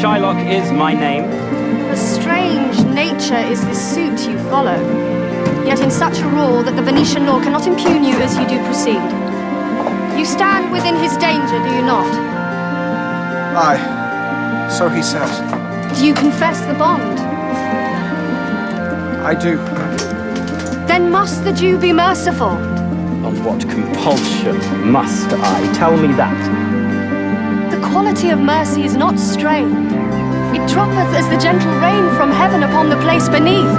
Shylock is my name. A strange nature is this suit you follow, yet in such a rule that the Venetian law cannot impugn you as you do proceed. You stand within his danger, do you not? Aye, so he says. Do you confess the bond? I do. Then must the Jew be merciful? On what compulsion must I? Tell me that. The quality of mercy is not strained. It droppeth as the gentle rain from heaven upon the place beneath.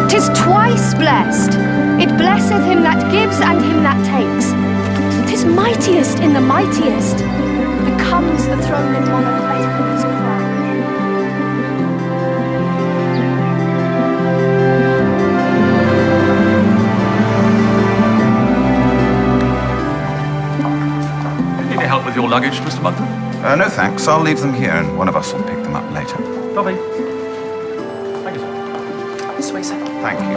'Tis twice blessed. It blesseth him that gives and him that takes. 'Tis mightiest in the mightiest. Becomes the throne in monarch better than his crown. Need help with your luggage, Mr. Munton? No thanks. I'll leave them here and one of us will pick them up later. Lovely. Thank you, sir. This way, sir. Thank you.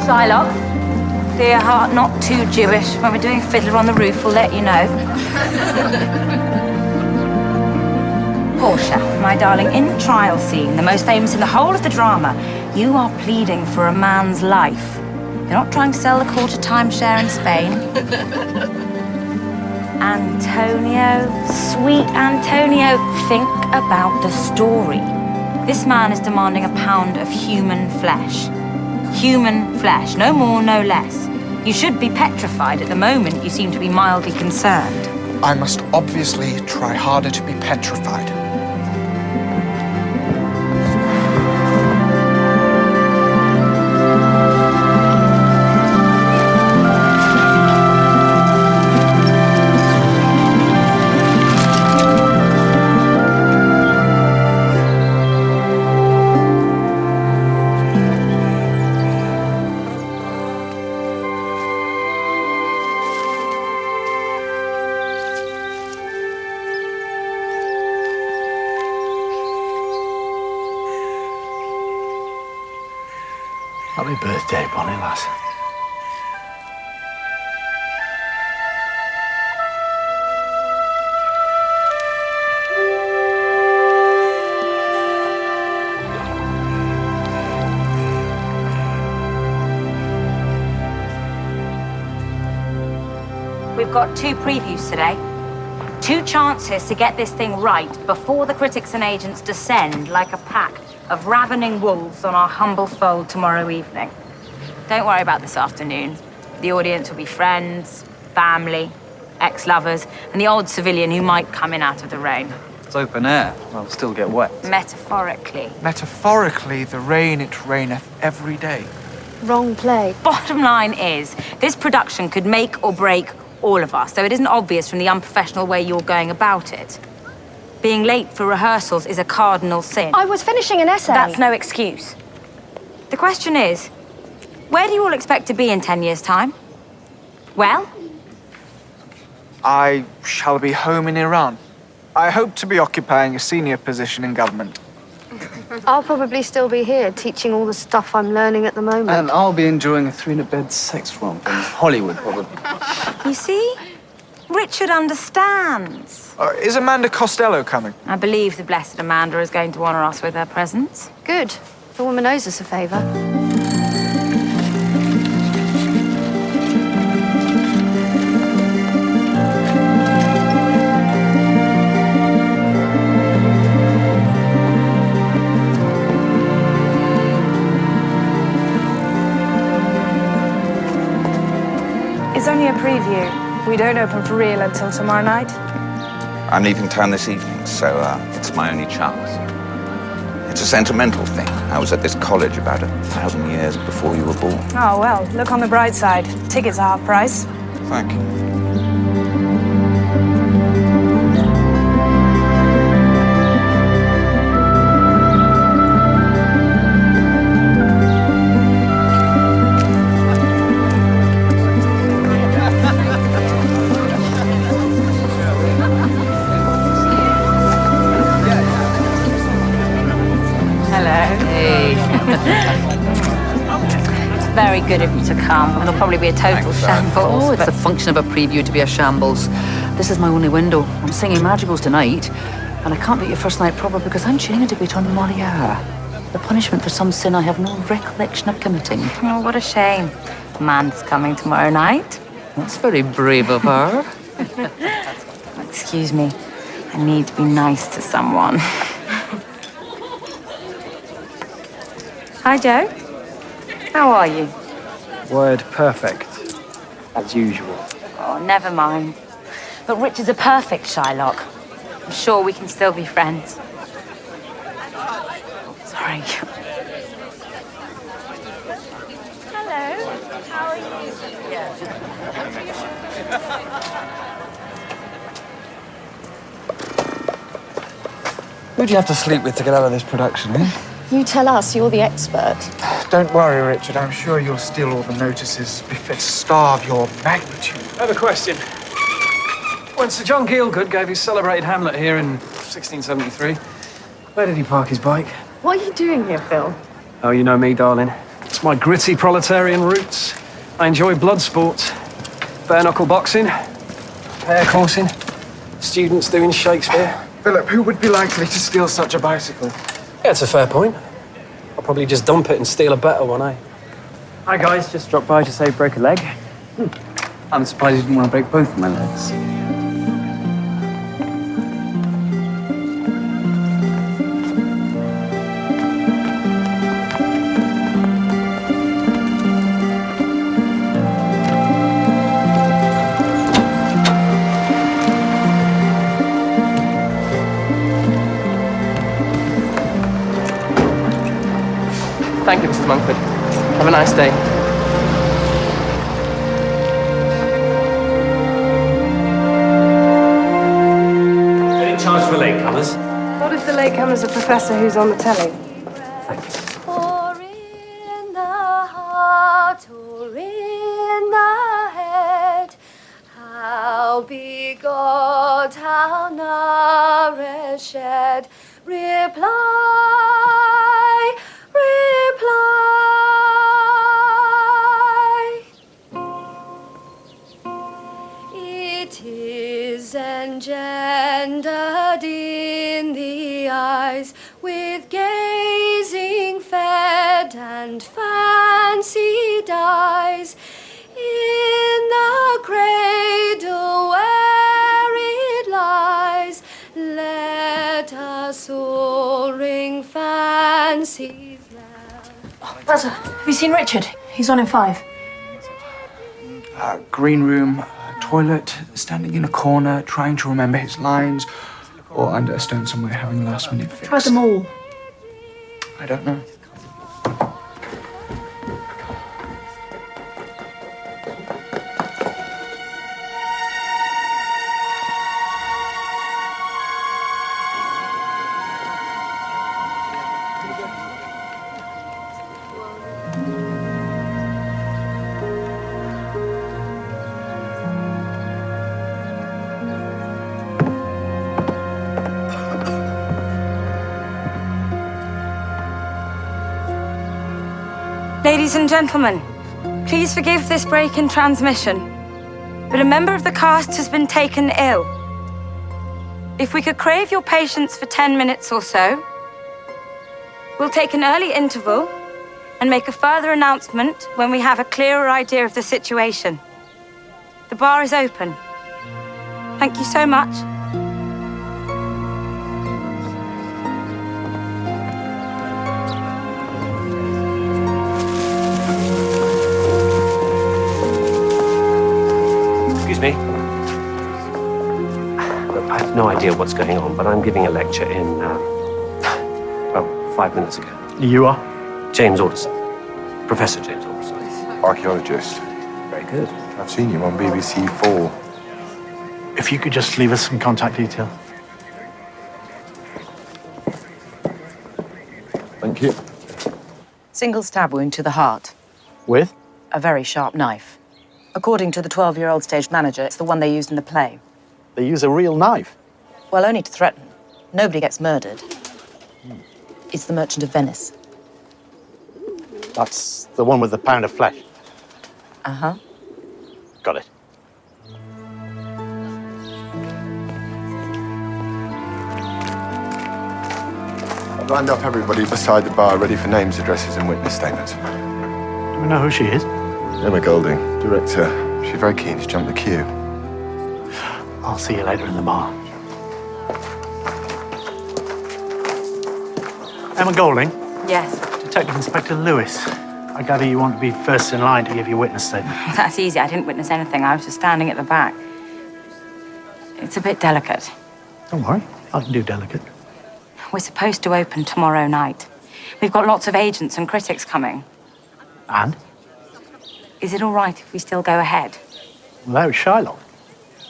Shylock, dear heart, not too Jewish. When we're doing Fiddler on the Roof, we'll let you know. Portia, my darling, in the trial scene, the most famous in the whole of the drama, you are pleading for a man's life. You're not trying to sell the quarter timeshare in Spain. Antonio, sweet Antonio, think about the story. This man is demanding a pound of human flesh. Human flesh, no more, no less. You should be petrified. At the moment, you seem to be mildly concerned. I must obviously try harder to be petrified. Happy birthday, Bonnie lass. We've got 2 previews today. 2 chances to get this thing right before the critics and agents descend like a pack of ravening wolves on our humble fold tomorrow evening. Don't worry about this afternoon. The audience will be friends, family, ex-lovers, and the odd civilian who might come in out of the rain. It's open air. I'll still get wet. Metaphorically. Metaphorically, the rain it raineth every day. Wrong play. Bottom line is, this production could make or break all of us, so it isn't obvious from the unprofessional way you're going about it. Being late for rehearsals is a cardinal sin. I was finishing an essay. That's no excuse. The question is, where do you all expect to be in 10 years' time? Well? I shall be home in Iran. I hope to be occupying a senior position in government. I'll probably still be here, teaching all the stuff I'm learning at the moment. And I'll be enjoying a 3-in-a-bed sex romp in Hollywood, probably. You see? Richard understands. Is Amanda Costello coming? I believe the blessed Amanda is going to honor us with her presence. Good. The woman owes us a favor. It's only a preview. We don't open for real until tomorrow night. I'm leaving town this evening, so it's my only chance. It's a sentimental thing. I was at this college about 1,000 years before you were born. Oh, well, look on the bright side. Tickets are half price. Thank you. Hey. It's very good of you to come. It'll probably be a total shambles. Oh, it's the function of a preview to be a shambles. This is my only window. I'm singing madrigals tonight, and I can't be at your first night proper because I'm tuning a debate on Moliere. The punishment for some sin I have no recollection of committing. Oh, what a shame. Man's coming tomorrow night. That's very brave of her. Excuse me. I need to be nice to someone. Hi, Joe. How are you? Word perfect, as usual. Oh, never mind. But Rich is a perfect Shylock. I'm sure we can still be friends. Sorry. Hello. How are you? Who'd you have to sleep with to get out of this production, eh? You tell us, you're the expert. Don't worry, Richard. I'm sure you'll steal all the notices befit a star of your magnitude. I have a question. When Sir John Gielgud gave his celebrated Hamlet here in 1673, where did he park his bike? What are you doing here, Phil? Oh, you know me, darling. It's my gritty proletarian roots. I enjoy blood sports. Bare-knuckle boxing, pair coursing, students doing Shakespeare. Philip, who would be likely to steal such a bicycle? Yeah, it's a fair point. I'll probably just dump it and steal a better one, eh? Hi guys, just dropped by to say broke a leg. I'm surprised you didn't want to break both of my legs. Thank you, Mrs. Monkford. Have a nice day. Any charge for latecomers? What if the latecomers are Professor who's on the telly? Or in the heart, or in the head, how be God, how nourished, reply, reply. It is engendered in the eyes, with gazing fed and fancy dies, in the cradle where it lies. Let us all ring fancies loud. Brother, have you seen Richard? He's on in 5. Green room, toilet, standing in a corner, trying to remember his lines, or under a stone somewhere having a last-minute fix. Try them all. I don't know. Ladies and gentlemen, please forgive this break in transmission, but a member of the cast has been taken ill. If we could crave your patience for 10 minutes or so, we'll take an early interval and make a further announcement when we have a clearer idea of the situation. The bar is open. Thank you so much. Excuse me. Look, I have no idea what's going on, but I'm giving a lecture in, well, 5 minutes ago. You are? James Alderson. Professor James Alderson. Archaeologist. Very good. I've seen you on BBC 4. If you could just leave us some contact detail. Thank you. Single stab wound to the heart. With? A very sharp knife. According to the 12-year-old stage manager, it's the one they used in the play. They use a real knife? Well, only to threaten. Nobody gets murdered. It's The Merchant of Venice. That's the one with the pound of flesh. Uh-huh. Got it. I've lined up everybody beside the bar, ready for names, addresses, and witness statements. Do we know who she is? Emma Golding, director. She's very keen to jump the queue. I'll see you later in the bar. Emma Golding, Yes. Detective Inspector Lewis. I gather you want to be first in line to give your witness statement. That's easy. I didn't witness anything. I was just standing at the back. It's a bit delicate. Don't worry, I can do delicate. We're supposed to open tomorrow night. We've got lots of agents and critics coming. And? Is it all right if we still go ahead? Without Shylock?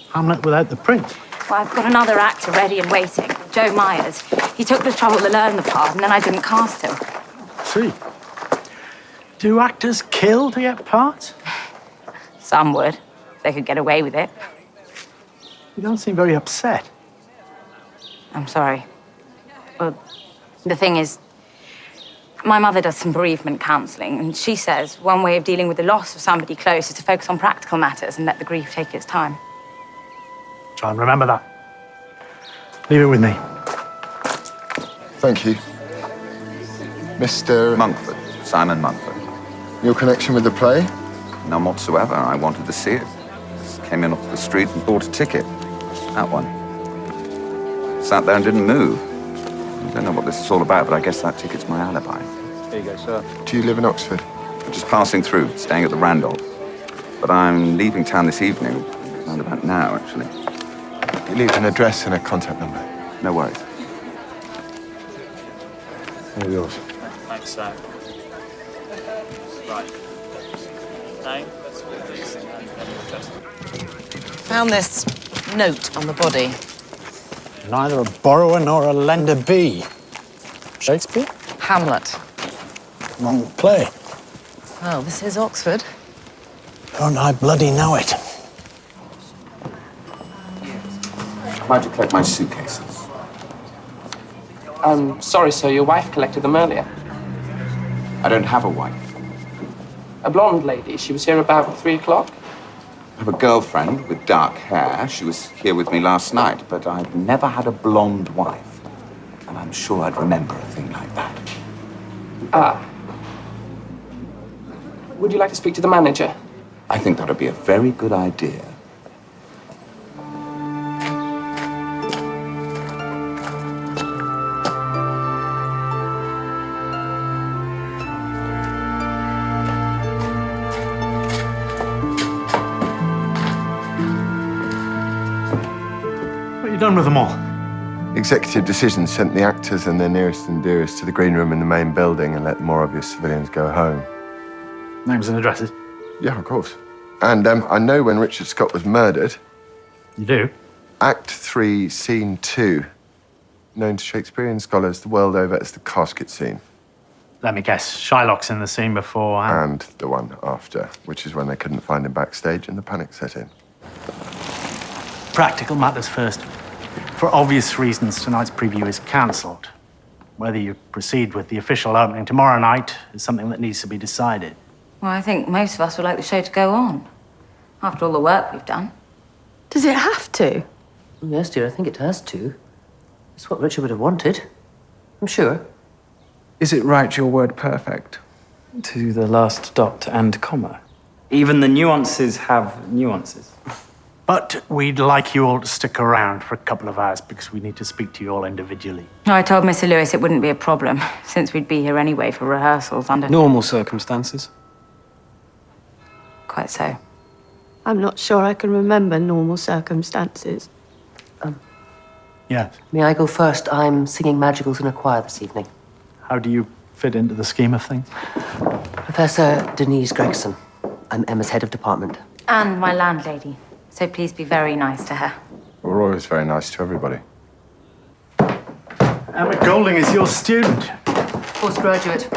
Hamlet without the prince? Well, I've got another actor ready and waiting, Joe Myers. He took the trouble to learn the part, and then I didn't cast him. See. Do actors kill to get parts? Some would, if they could get away with it. You don't seem very upset. I'm sorry. Well, the thing is, my mother does some bereavement counselling, and she says one way of dealing with the loss of somebody close is to focus on practical matters and let the grief take its time. Try and remember that. Leave it with me. Thank you. Mr. Monkford, Simon Monkford. Your connection with the play? None whatsoever. I wanted to see it. Just came in off the street and bought a ticket. That one. Sat there and didn't move. I don't know what this is all about, but I guess that ticket's my alibi. Here you go, sir. Do you live in Oxford? Just passing through, staying at the Randolph. But I'm leaving town this evening, around about now, actually. You leave an address and a contact number. No worries. All yours. Thanks, sir. Right. Name, let's do this, and then we'll just... Found this note on the body. Neither a borrower nor a lender be. Shakespeare? Hamlet. Wrong play. Well, this is Oxford. Don't I bloody know it. Why'd you collect my suitcases? Sorry, sir, your wife collected them earlier. I don't have a wife. A blonde lady. She was here about 3 o'clock. I have a girlfriend with dark hair. She was here with me last night, but I've never had a blonde wife. And I'm sure I'd remember a thing like that. Ah. Would you like to speak to the manager? I think that would be a very good idea. What have you done with them all? Executive decision sent the actors and their nearest and dearest to the green room in the main building and let the more obvious civilians go home. Names and addresses? Yeah, of course. And I know when Richard Scott was murdered. You do? Act 3, Scene 2. Known to Shakespearean scholars the world over as the casket scene. Let me guess. Shylock's in the scene before and the one after, which is when they couldn't find him backstage and the panic set in. Practical matters first. For obvious reasons, tonight's preview is cancelled. Whether you proceed with the official opening tomorrow night is something that needs to be decided. Well, I think most of us would like the show to go on, after all the work we've done. Does it have to? Yes, dear, I think it has to. It's what Richard would have wanted. I'm sure. Is it right your word perfect? To the last dot and comma. Even the nuances have nuances. But we'd like you all to stick around for a couple of hours because we need to speak to you all individually. I told Mr. Lewis it wouldn't be a problem, since we'd be here anyway for rehearsals under... Normal circumstances. Quite so. I'm not sure I can remember normal circumstances. Yes. May I go first? I'm singing madrigals in a choir this evening. How do you fit into the scheme of things? Professor Denise Gregson. I'm Emma's head of department. And my landlady. So please be very nice to her. We're always very nice to everybody. Emma Golding is your student. Postgraduate.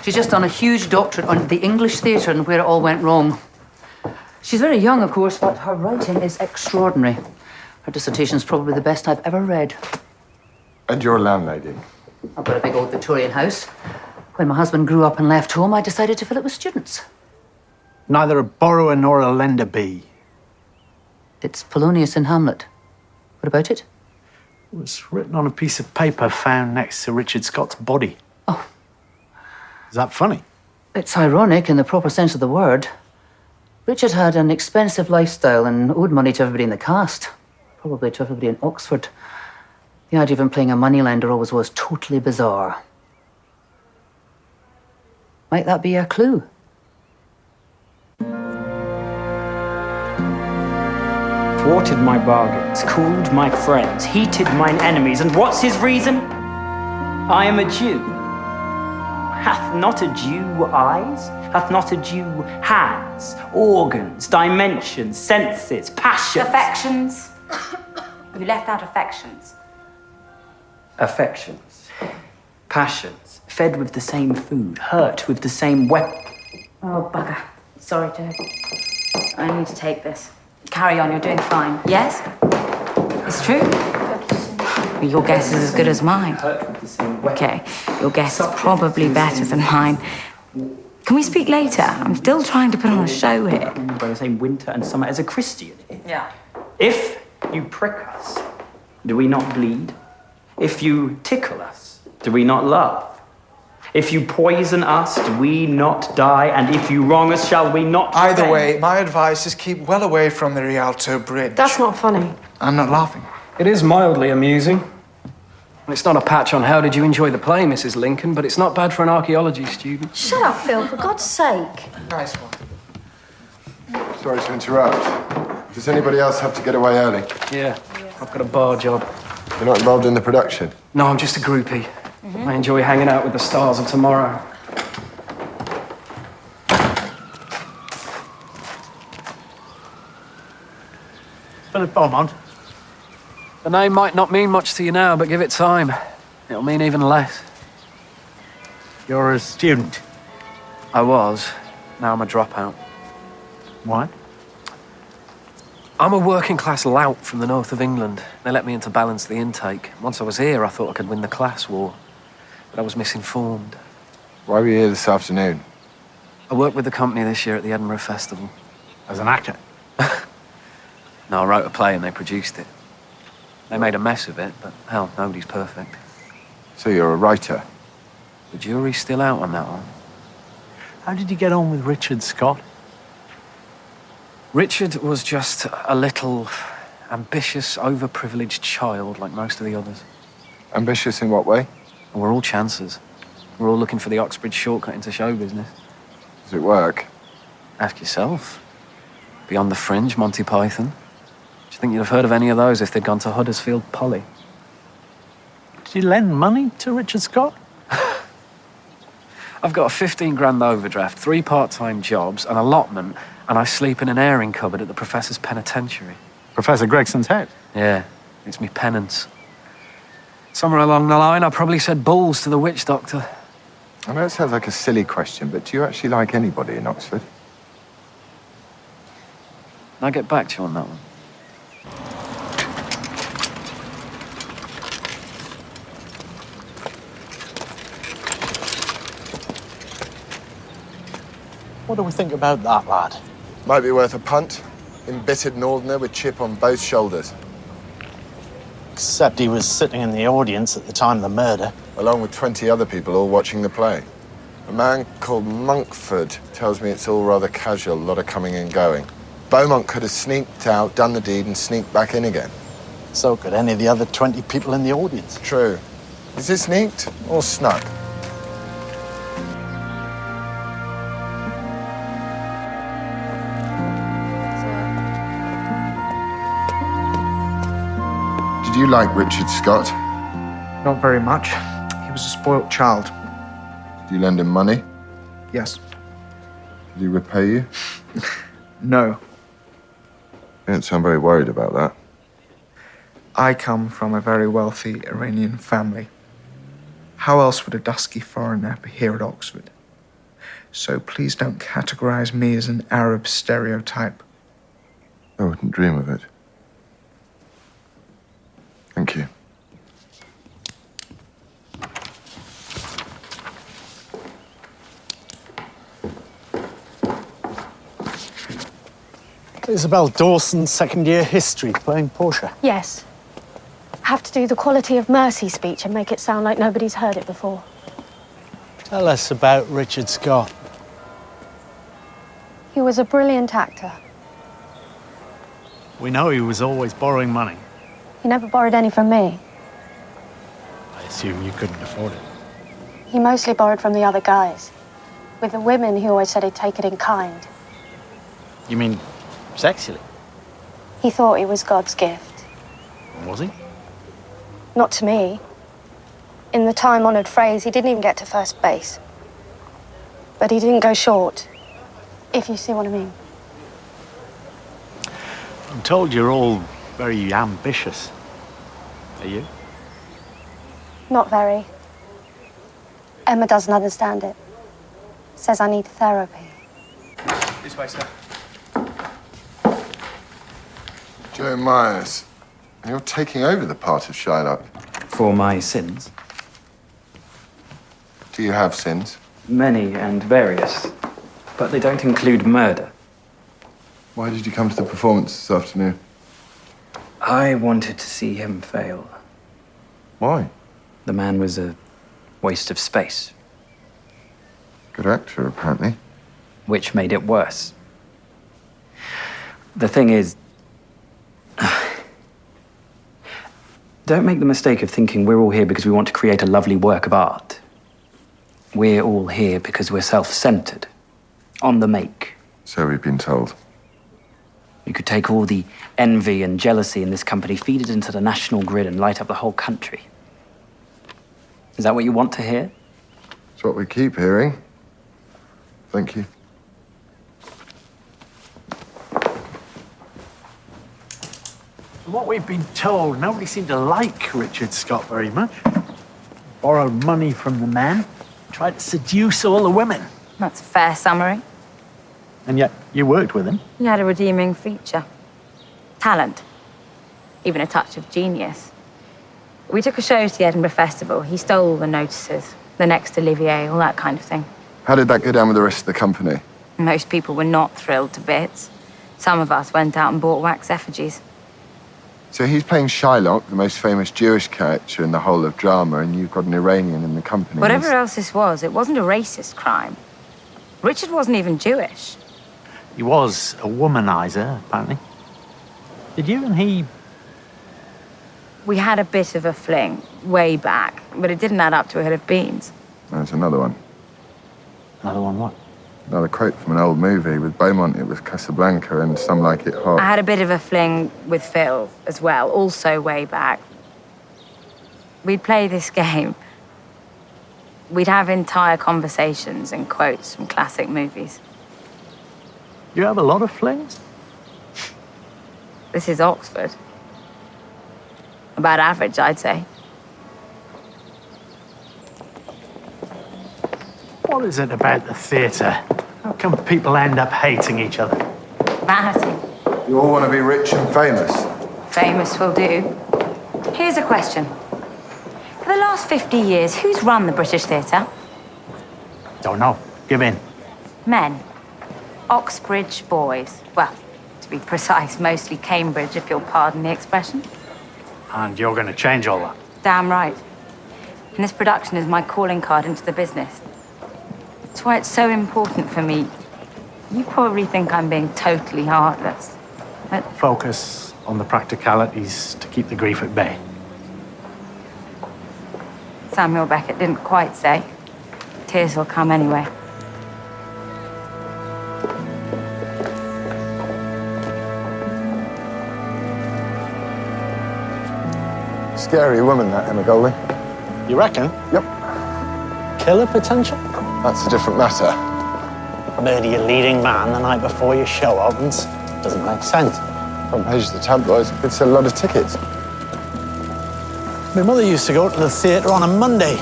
She's just done a huge doctorate on the English theatre and where it all went wrong. She's very young, of course, but her writing is extraordinary. Her dissertation's probably the best I've ever read. And your landlady? I've got a big old Victorian house. When my husband grew up and left home, I decided to fill it with students. Neither a borrower nor a lender be. It's Polonius in Hamlet. What about it? It was written on a piece of paper found next to Richard Scott's body. Oh. Is that funny? It's ironic in the proper sense of the word. Richard had an expensive lifestyle and owed money to everybody in the cast. Probably to everybody in Oxford. The idea of him playing a moneylender always was totally bizarre. Might that be a clue? Thwarted my bargains, cooled my friends, heated mine enemies, and what's his reason? I am a Jew. Hath not a Jew eyes? Hath not a Jew hands, organs, dimensions, senses, passions? Affections. You left out affections. Affections, passions, fed with the same food, hurt with the same weapon. Oh, bugger. Sorry, Joe. I need to take this. Carry on, you're doing fine. Yes? It's true. Your guess is as good as mine. Okay, your guess is probably better than mine. Can we speak later? I'm still trying to put on a show here. By the same winter and summer as a Christian. Yeah. If you prick us, do we not bleed? If you tickle us, do we not love? If you poison us, do we not die? And if you wrong us, shall we not Either repent? way, my advice is keep well away from the Rialto Bridge. That's not funny. I'm not laughing. It is mildly amusing. And it's not a patch on how did you enjoy the play, Mrs. Lincoln, but it's not bad for an archaeology student. Shut up, Phil, for God's sake. Nice one. Sorry to interrupt. Does anybody else have to get away early? Yeah, I've got a bar job. You're not involved in the production? No, I'm just a groupie. I enjoy hanging out with the stars of tomorrow. Philip Beaumont. The name might not mean much to you now, but give it time. It'll mean even less. You're a student. I was. Now I'm a dropout. What? I'm a working-class lout from the north of England. They let me in to balance the intake. Once I was here, I thought I could win the class war. But I was misinformed. Why were you here this afternoon? I worked with the company this year at the Edinburgh Festival. As an actor? No, I wrote a play and they produced it. They made a mess of it, but hell, nobody's perfect. So you're a writer? The jury's still out on that one. How did you get on with Richard Scott? Richard was just a little ambitious, overprivileged child like most of the others. Ambitious in what way? We're all chancers. We're all looking for the Oxbridge shortcut into show business. Does it work? Ask yourself. Beyond the Fringe, Monty Python. Do you think you'd have heard of any of those if they'd gone to Huddersfield Poly? Did you lend money to Richard Scott? I've got a 15 grand overdraft, 3 part-time jobs, an allotment, and I sleep in an airing cupboard at the professor's penitentiary. Professor Gregson's head? Yeah, it's me penance. Somewhere along the line, I probably said balls to the witch doctor. I know it sounds like a silly question, but do you actually like anybody in Oxford? I'll get back to you on that one. What do we think about that, lad? Might be worth a punt. Embittered northerner with chip on both shoulders. Except he was sitting in the audience at the time of the murder. Along with 20 other people all watching the play. A man called Monkford tells me it's all rather casual, a lot of coming and going. Beaumont could have sneaked out, done the deed, and sneaked back in again. So could any of the other 20 people in the audience. True. Is it sneaked or snuck? Did you like Richard Scott? Not very much. He was a spoilt child. Did you lend him money? Yes. Did he repay you? No. You don't sound very worried about that. I come from a very wealthy Iranian family. How else would a dusky foreigner be here at Oxford? So please don't categorize me as an Arab stereotype. I wouldn't dream of it. Thank you. Isabel Dawson, second year history, playing Portia. Yes. Have to do the quality of mercy speech and make it sound like nobody's heard it before. Tell us about Richard Scott. He was a brilliant actor. We know he was always borrowing money. He never borrowed any from me. I assume you couldn't afford it. He mostly borrowed from the other guys. With the women, he always said he'd take it in kind. You mean sexually? He thought it was God's gift. Was he? Not to me. In the time-honored phrase, he didn't even get to first base. But he didn't go short, if you see what I mean. I'm told you're all very ambitious. Are you? Not very. Emma doesn't understand it. Says I need therapy. This way, sir. Joe Myers, you're taking over the part of Shylock. For my sins. Do you have sins? Many and various, but they don't include murder. Why did you come to the performance this afternoon? I wanted to see him fail. Why? The man was a waste of space. Good actor, apparently. Which made it worse. The thing is, don't make the mistake of thinking we're all here because we want to create a lovely work of art. We're all here because we're self-centered, on the make. So we've been told. You could take all the envy and jealousy in this company, feed it into the national grid and light up the whole country. Is that what you want to hear? It's what we keep hearing. Thank you. From what we've been told, nobody seemed to like Richard Scott very much. Borrowed money from the men, tried to seduce all the women. That's a fair summary. And yet, you worked with him. He had a redeeming feature. Talent. Even a touch of genius. We took a show to the Edinburgh Festival. He stole all the notices. The next Olivier, all that kind of thing. How did that go down with the rest of the company? Most people were not thrilled to bits. Some of us went out and bought wax effigies. So he's playing Shylock, the most famous Jewish character in the whole of drama, and you've got an Iranian in the company. Whatever else this was, it wasn't a racist crime. Richard wasn't even Jewish. He was a womanizer, apparently. Did you and he... We had a bit of a fling, way back, but it didn't add up to a head of beans. There's another one. Another one what? Another quote from an old movie. With Beaumont, it was Casablanca, and Some Like It Hot. I had a bit of a fling with Phil as well, also way back. We'd play this game. We'd have entire conversations and quotes from classic movies. You have a lot of flings? This is Oxford. About average, I'd say. What is it about the theatre? How come people end up hating each other? Vanity. You all want to be rich and famous. Famous will do. Here's a question. For the last 50 years, who's run the British theatre? Don't know. Give in. Men. Oxbridge boys. Well, to be precise, mostly Cambridge, if you'll pardon the expression. And you're going to change all that? Damn right. And this production is my calling card into the business. That's why it's so important for me. You probably think I'm being totally heartless. But Focus on the practicalities to keep the grief at bay. Samuel Beckett didn't quite say. Tears will come anyway. Scary woman, that Emma Golding. You reckon? Yep. Killer potential? That's a different matter. Murder your leading man the night before your show opens. Doesn't make sense. Front page of the tabloids could sell a lot of tickets. My mother used to go to the theatre on a Monday.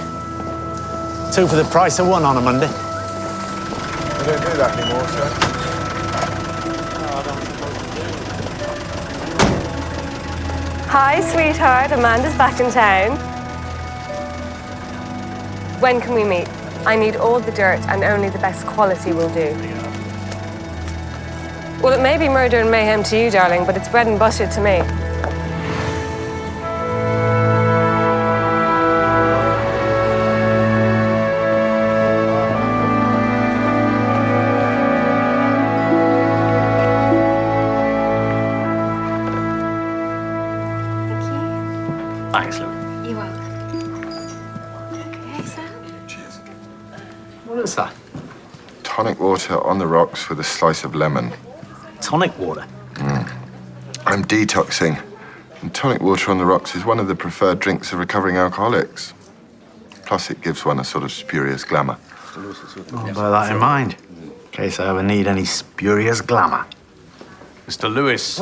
2 for the price of 1 on a Monday. We don't do that anymore, sir. Hi, sweetheart. Amanda's back in town. When can we meet? I need all the dirt and only the best quality will do. Well, it may be murder and mayhem to you, darling, but it's bread and butter to me. Thanks, Lou. You're welcome. Okay, Sam. Cheers. What is that? Tonic water on the rocks with a slice of lemon. Tonic water? I'm detoxing. And tonic water on the rocks is one of the preferred drinks of recovering alcoholics. Plus, it gives one a sort of spurious glamour. I'll bear that in mind, in case I ever need any spurious glamour. Mr. Lewis.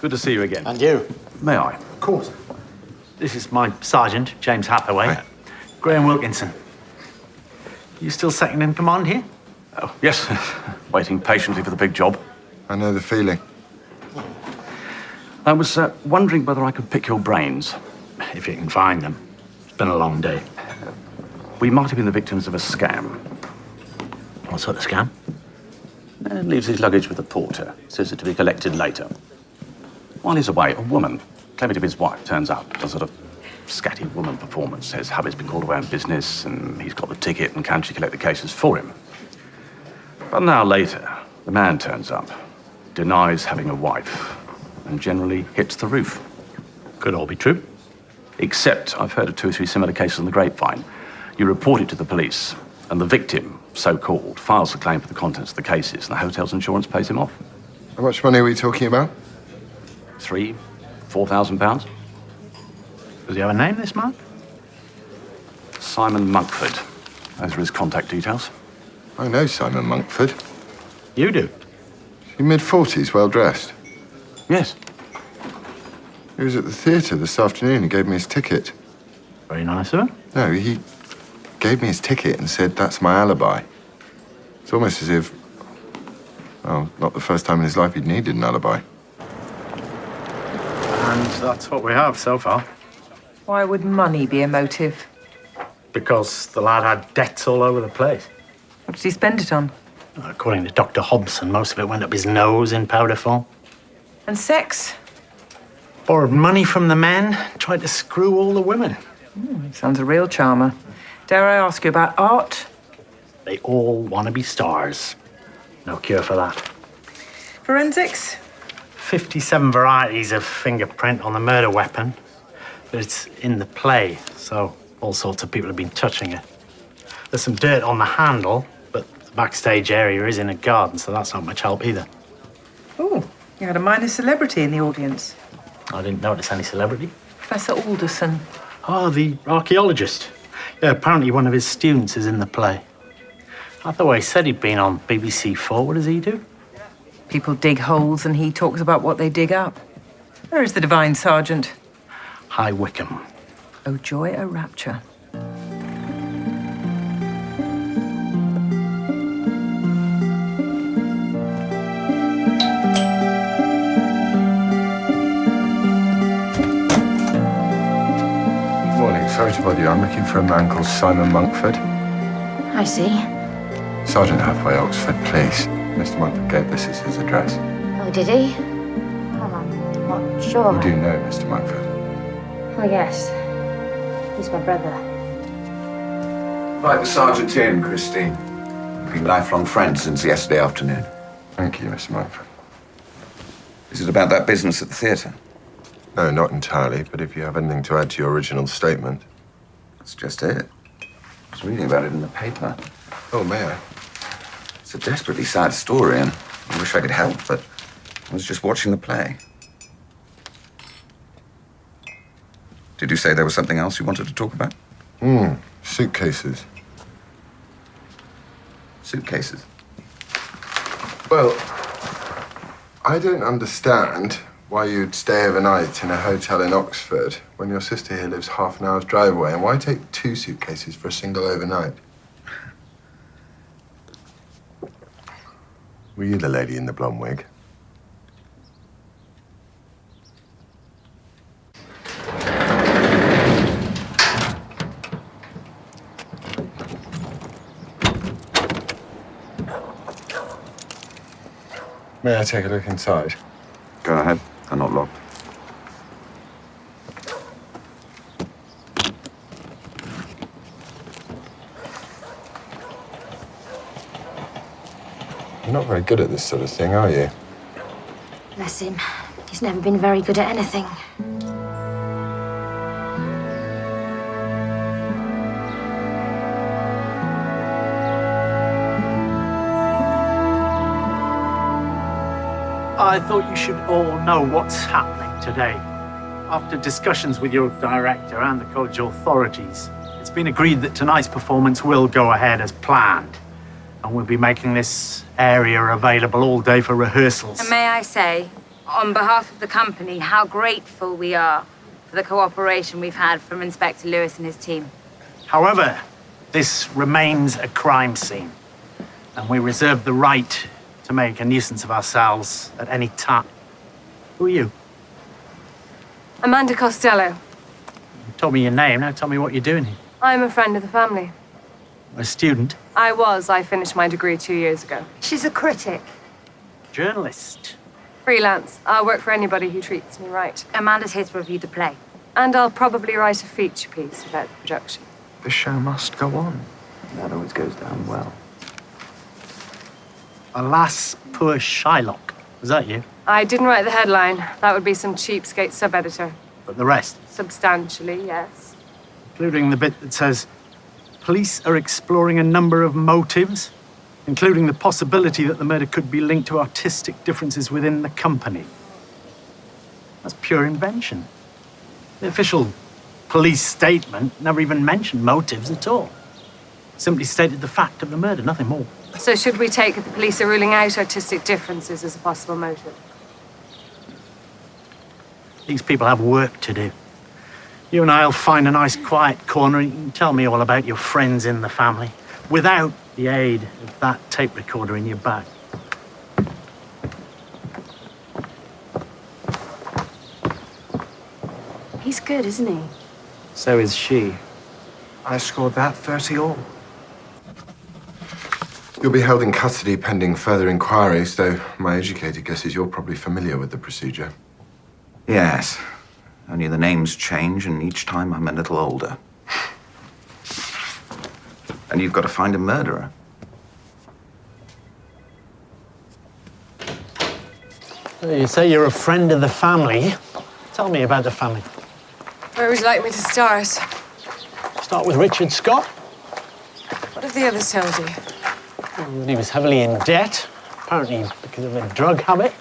Good to see you again. And you? May I? Of course. This is my sergeant, James Hathaway. Hi. Graham Wilkinson. You still second in command here? Oh, yes. Waiting patiently for the big job. I know the feeling. I was wondering whether I could pick your brains. If you can find them. It's been a long day. We might have been the victims of a scam. What sort of scam? Man leaves his luggage with the porter. Says it to be collected later. While he's away, a woman, claiming to be his wife, turns up. Does a sort of scatty woman performance. Says hubby's been called away on business and he's got the ticket and can she collect the cases for him. But an hour later, the man turns up, denies having a wife, and generally hits the roof. Could all be true. Except I've heard of 2 or 3 similar cases on the grapevine. You report it to the police, and the victim, so-called, files the claim for the contents of the cases, and the hotel's insurance pays him off. How much money are we talking about? £3,000-4,000. Does he have a name, this man? Simon Monkford. Those are his contact details. I know Simon Monkford. You do? He's mid-40s, well-dressed. Yes. He was at the theatre this afternoon and gave me his ticket. Very nice of him. No, he gave me his ticket and said, that's my alibi. It's almost as if, well, not the first time in his life he'd needed an alibi. And that's what we have so far. Why would money be a motive? Because the lad had debts all over the place. What did he spend it on? According to Dr. Hobson, most of it went up his nose in powder form. And sex? Borrowed money from the men, tried to screw all the women. Sounds a real charmer. Dare I ask you about art? They all want to be stars. No cure for that. Forensics? 57 varieties of fingerprint on the murder weapon. But it's in the play, so all sorts of people have been touching it. There's some dirt on the handle, but the backstage area is in a garden, so that's not much help either. Oh, you had a minor celebrity in the audience. I didn't notice any celebrity. Professor Alderson. Oh, the archaeologist. Yeah, apparently one of his students is in the play. Hathaway said he'd been on BBC 4. What does he do? People dig holes and he talks about what they dig up. Where is the divine sergeant? High Wycombe. Oh, joy, oh, rapture. Morning, sorry to bother you. I'm looking for a man called Simon Monkford. I see. Sergeant Hathaway, Oxford, please. Mr. Monkford gave this as his address. Oh, did he? Oh, I'm not sure. You do know Mr. Monkford. Oh, yes. He's my brother. Invite the sergeant in, Christine. We've been lifelong friends since yesterday afternoon. Thank you, Mr. Monkford. Is it about that business at the theatre? No, not entirely, but if you have anything to add to your original statement. That's just it. I was reading about it in the paper. Oh, may I? It's a desperately sad story, and I wish I could help, but I was just watching the play. Did you say there was something else you wanted to talk about? Suitcases. Suitcases? Well, I don't understand why you'd stay overnight in a hotel in Oxford when your sister here lives half an hour's drive away, and why take 2 suitcases for a single overnight? Were you the lady in the blonde wig? May I take a look inside? Go ahead. They're not locked. You're not very good at this sort of thing, are you? Bless him. He's never been very good at anything. I thought you should all know what's happening today. After discussions with your director and the college authorities, it's been agreed that tonight's performance will go ahead as planned. And we'll be making this area available all day for rehearsals. And may I say, on behalf of the company, how grateful we are for the cooperation we've had from Inspector Lewis and his team. However, this remains a crime scene, and we reserve the right to make a nuisance of ourselves at any time. Who are you? Amanda Costello. You told me your name, now tell me what you're doing here. I'm a friend of the family. A student? I finished my degree 2 years ago. She's a critic. Journalist? Freelance. I'll work for anybody who treats me right. Amanda's here to review the play. And I'll probably write a feature piece about the production. The show must go on. That always goes down well. Alas, poor Shylock. Was that you? I didn't write the headline. That would be some cheapskate sub-editor. But the rest? Substantially, yes. Including the bit that says, police are exploring a number of motives, including the possibility that the murder could be linked to artistic differences within the company. That's pure invention. The official police statement never even mentioned motives at all. Simply stated the fact of the murder, nothing more. So should we take it the police are ruling out artistic differences as a possible motive? These people have work to do. You and I'll find a nice quiet corner and you can tell me all about your friends in the family without the aid of that tape recorder in your bag. He's good, isn't he? So is she. I scored that 30 all. You'll be held in custody pending further inquiries, though my educated guess is you're probably familiar with the procedure. Yes. Only the names change, and each time I'm a little older. And you've got to find a murderer. You say you're a friend of the family. Tell me about the family. Where would you like me to start? Start with Richard Scott. What have the others told you? That he was heavily in debt, apparently because of a drug habit,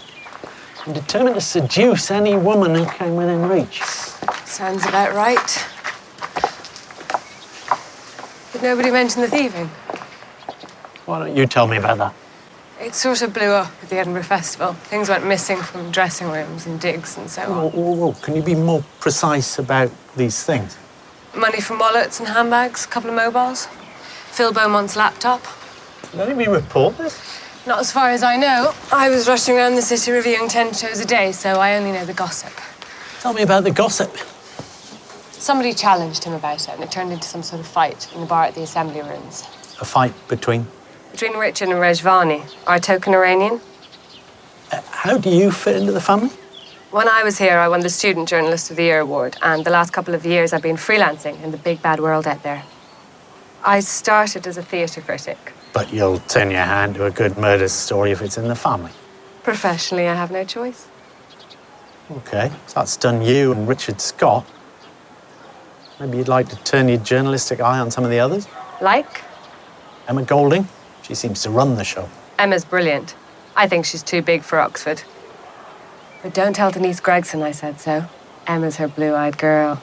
and determined to seduce any woman who came within reach. Sounds about right. Did nobody mention the thieving? Why don't you tell me about that? It sort of blew up at the Edinburgh Festival. Things went missing from dressing rooms and digs and so on. Whoa. Can you be more precise about these things? Money from wallets and handbags, a couple of mobiles. Phil Beaumont's laptop. Did anybody report this? Not as far as I know. I was rushing around the city reviewing 10 shows a day, so I only know the gossip. Tell me about the gossip. Somebody challenged him about it, and it turned into some sort of fight in the bar at the Assembly Rooms. A fight between? Between Richard and Rejvani, our token Iranian. How do you fit into the family? When I was here, I won the Student Journalist of the Year award, and the last couple of years I've been freelancing in the big bad world out there. I started as a theatre critic. But you'll turn your hand to a good murder story if it's in the family. Professionally, I have no choice. Okay, so that's done you and Richard Scott. Maybe you'd like to turn your journalistic eye on some of the others? Like? Emma Golding. She seems to run the show. Emma's brilliant. I think she's too big for Oxford. But don't tell Denise Gregson I said so. Emma's her blue-eyed girl.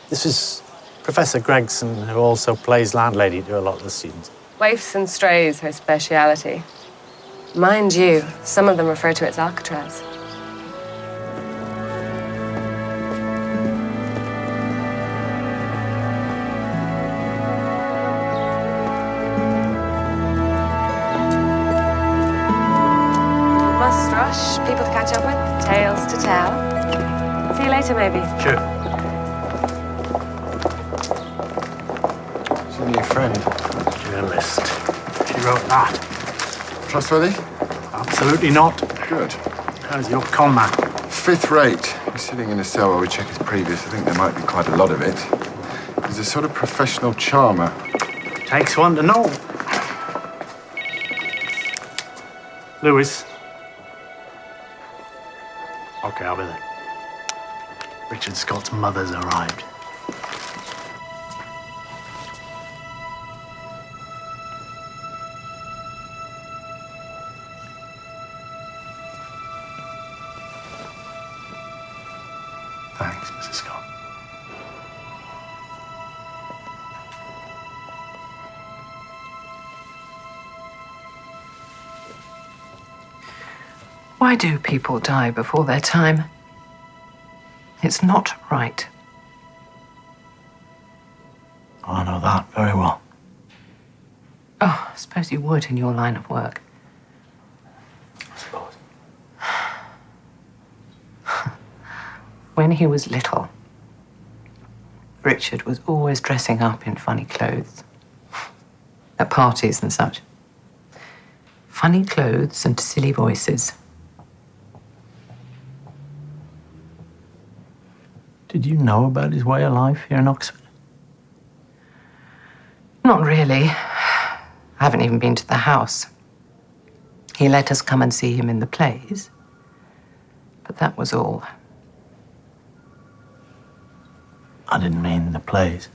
This is Professor Gregson, who also plays landlady to a lot of the students. Waifs and strays, her speciality. Mind you, some of them refer to it as Alcatraz. Must rush, people to catch up with, tales to tell. See you later, maybe. Sure. She's a new friend. Journalist. She wrote that. Trustworthy? Absolutely not. Good. How's your con man? Fifth rate. He's sitting in a cell while we check his previous. I think there might be quite a lot of it. He's a sort of professional charmer. Takes one to know. Lewis. Okay, I'll be there. Richard Scott's mother's arrived. Thanks, Mrs. Scott. Why do people die before their time? It's not right. I know that very well. Oh, I suppose you would in your line of work. I suppose. When he was little, Richard was always dressing up in funny clothes. At parties and such. Funny clothes and silly voices. Did you know about his way of life here in Oxford? Not really. I haven't even been to the house. He let us come and see him in the plays. But that was all. I didn't mean the plays.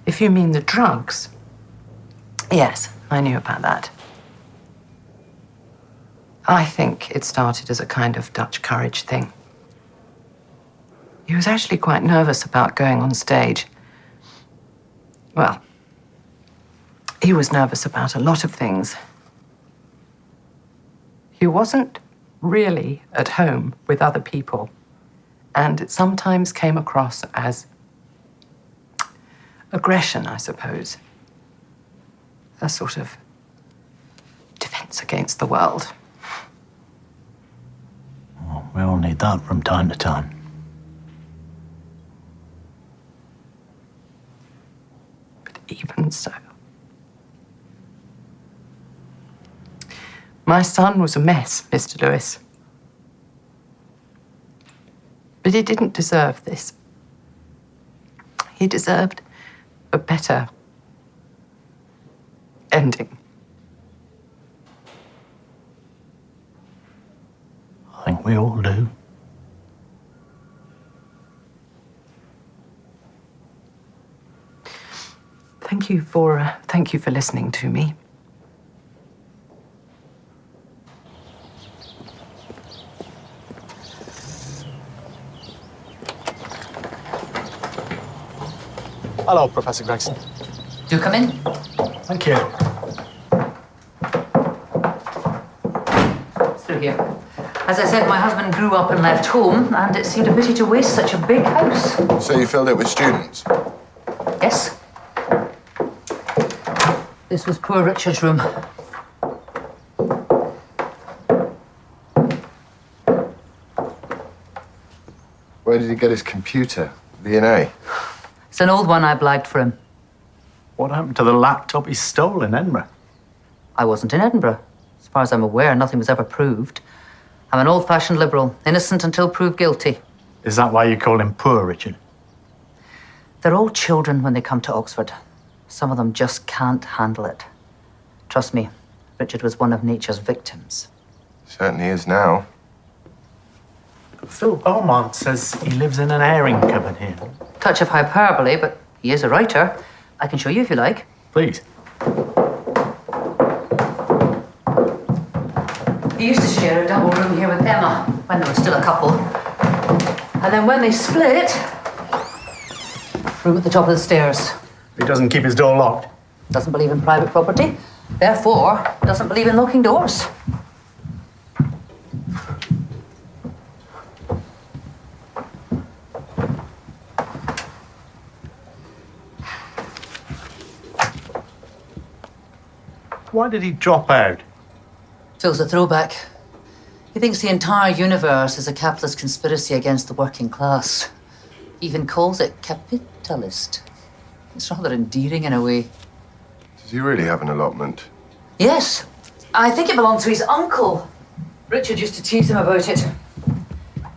If you mean the drugs, yes, I knew about that. I think it started as a kind of Dutch courage thing. He was actually quite nervous about going on stage. Well, he was nervous about a lot of things. He wasn't really at home with other people, and it sometimes came across as aggression, I suppose. A sort of defense against the world. Well, we all need that from time to time. But even so. My son was a mess, Mr. Lewis. But he didn't deserve this. He deserved a better ending. I think we all do. Thank you for listening to me. Hello, Professor Gregson. Do come in. Thank you. Through here. As I said, my husband grew up and left home, and it seemed a pity to waste such a big house. So you filled it with students? Yes. This was poor Richard's room. Where did he get his computer? V&A? It's an old one I blagged for him. What happened to the laptop he stole in Edinburgh? I wasn't in Edinburgh. As far as I'm aware, nothing was ever proved. I'm an old-fashioned liberal, innocent until proved guilty. Is that why you call him poor, Richard? They're all children when they come to Oxford. Some of them just can't handle it. Trust me, Richard was one of nature's victims. Certainly is now. Phil Beaumont says he lives in an airing cupboard here. Touch of hyperbole, but he is a writer. I can show you if you like. Please. He used to share a double room here with Emma when they were still a couple. And then when they split, room at the top of the stairs. He doesn't keep his door locked. Doesn't believe in private property. Therefore, doesn't believe in locking doors. Why did he drop out? Phil's a throwback. He thinks the entire universe is a capitalist conspiracy against the working class. He even calls it capitalist. It's rather endearing in a way. Does he really have an allotment? Yes, I think it belonged to his uncle. Richard used to tease him about it.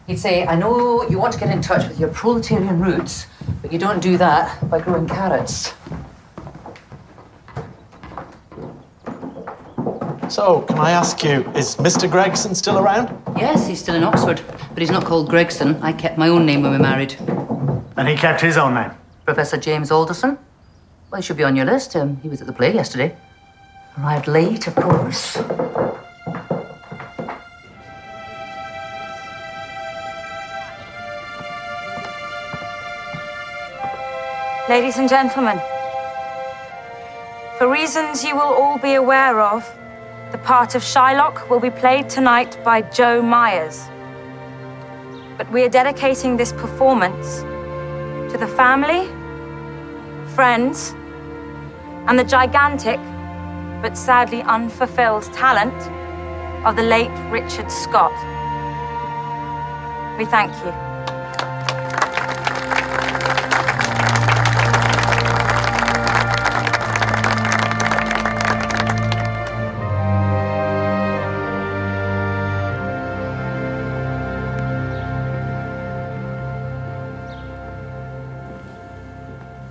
He'd say, I know you want to get in touch with your proletarian roots, but you don't do that by growing carrots. So, can I ask you, is Mr. Gregson still around? Yes, he's still in Oxford, but he's not called Gregson. I kept my own name when we married. And he kept his own name? Professor James Alderson. Well, he should be on your list. He was at the play yesterday. Arrived late, of course. Ladies and gentlemen, for reasons you will all be aware of, the part of Shylock will be played tonight by Joe Myers. But we are dedicating this performance to the family, friends, and the gigantic, but sadly unfulfilled talent of the late Richard Scott. We thank you.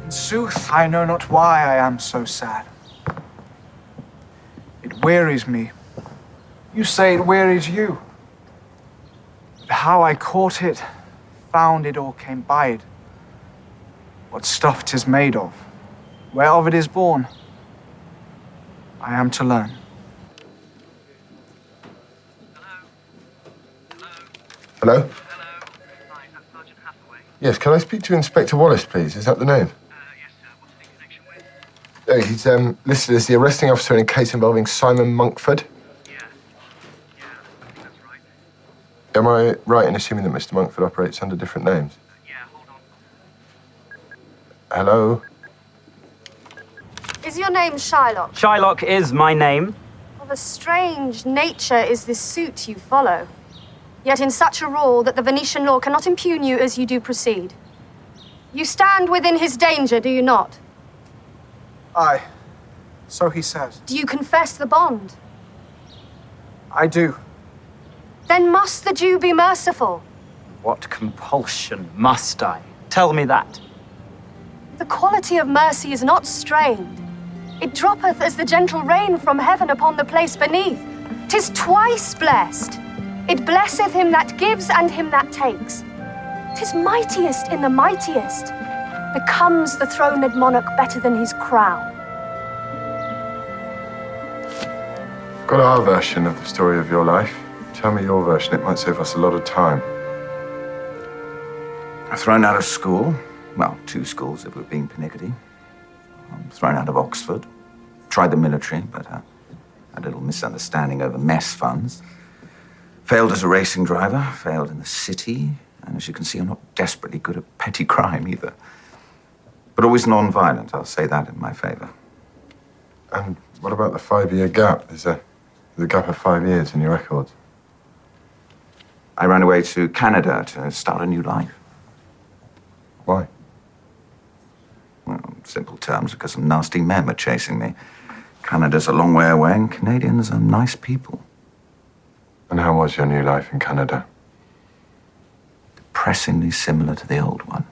In sooth, I know not why I am so sad. It wearies me. You say it wearies you. But how I caught it, found it, or came by it, what stuff 'tis made of, whereof it is born, I am to learn. Hello? Yes, can I speak to Inspector Wallace, please? Is that the name? No, he's listed as the arresting officer in a case involving Simon Monkford. Am I right in assuming that Mr. Monkford operates under different names? Hello? Is your name Shylock? Shylock is my name. Of a strange nature is this suit you follow. Yet in such a role that the Venetian law cannot impugn you as you do proceed. You stand within his danger, do you not? Aye, so he says. Do you confess the bond? I do. Then must the Jew be merciful? What compulsion must I? Tell me that. The quality of mercy is not strained. It droppeth as the gentle rain from heaven upon the place beneath. 'Tis twice blessed. It blesseth him that gives and him that takes. 'Tis mightiest in the mightiest. Becomes the throned monarch better than his crown. Got our version of the story of your life. Tell me your version. It might save us a lot of time. Thrown out of school. Well, 2 schools if we're being pernickety. Thrown out of Oxford. Tried the military, but a little misunderstanding over mess funds. Failed as a racing driver. Failed in the city. And as you can see, I'm not desperately good at petty crime either. But always non-violent. I'll say that in my favor. And what about the 5-year gap? There's a gap of 5 years in your records. I ran away to Canada to start a new life. Why? Well, in simple terms, because some nasty men were chasing me. Canada's a long way away, and Canadians are nice people. And how was your new life in Canada? Depressingly similar to the old one.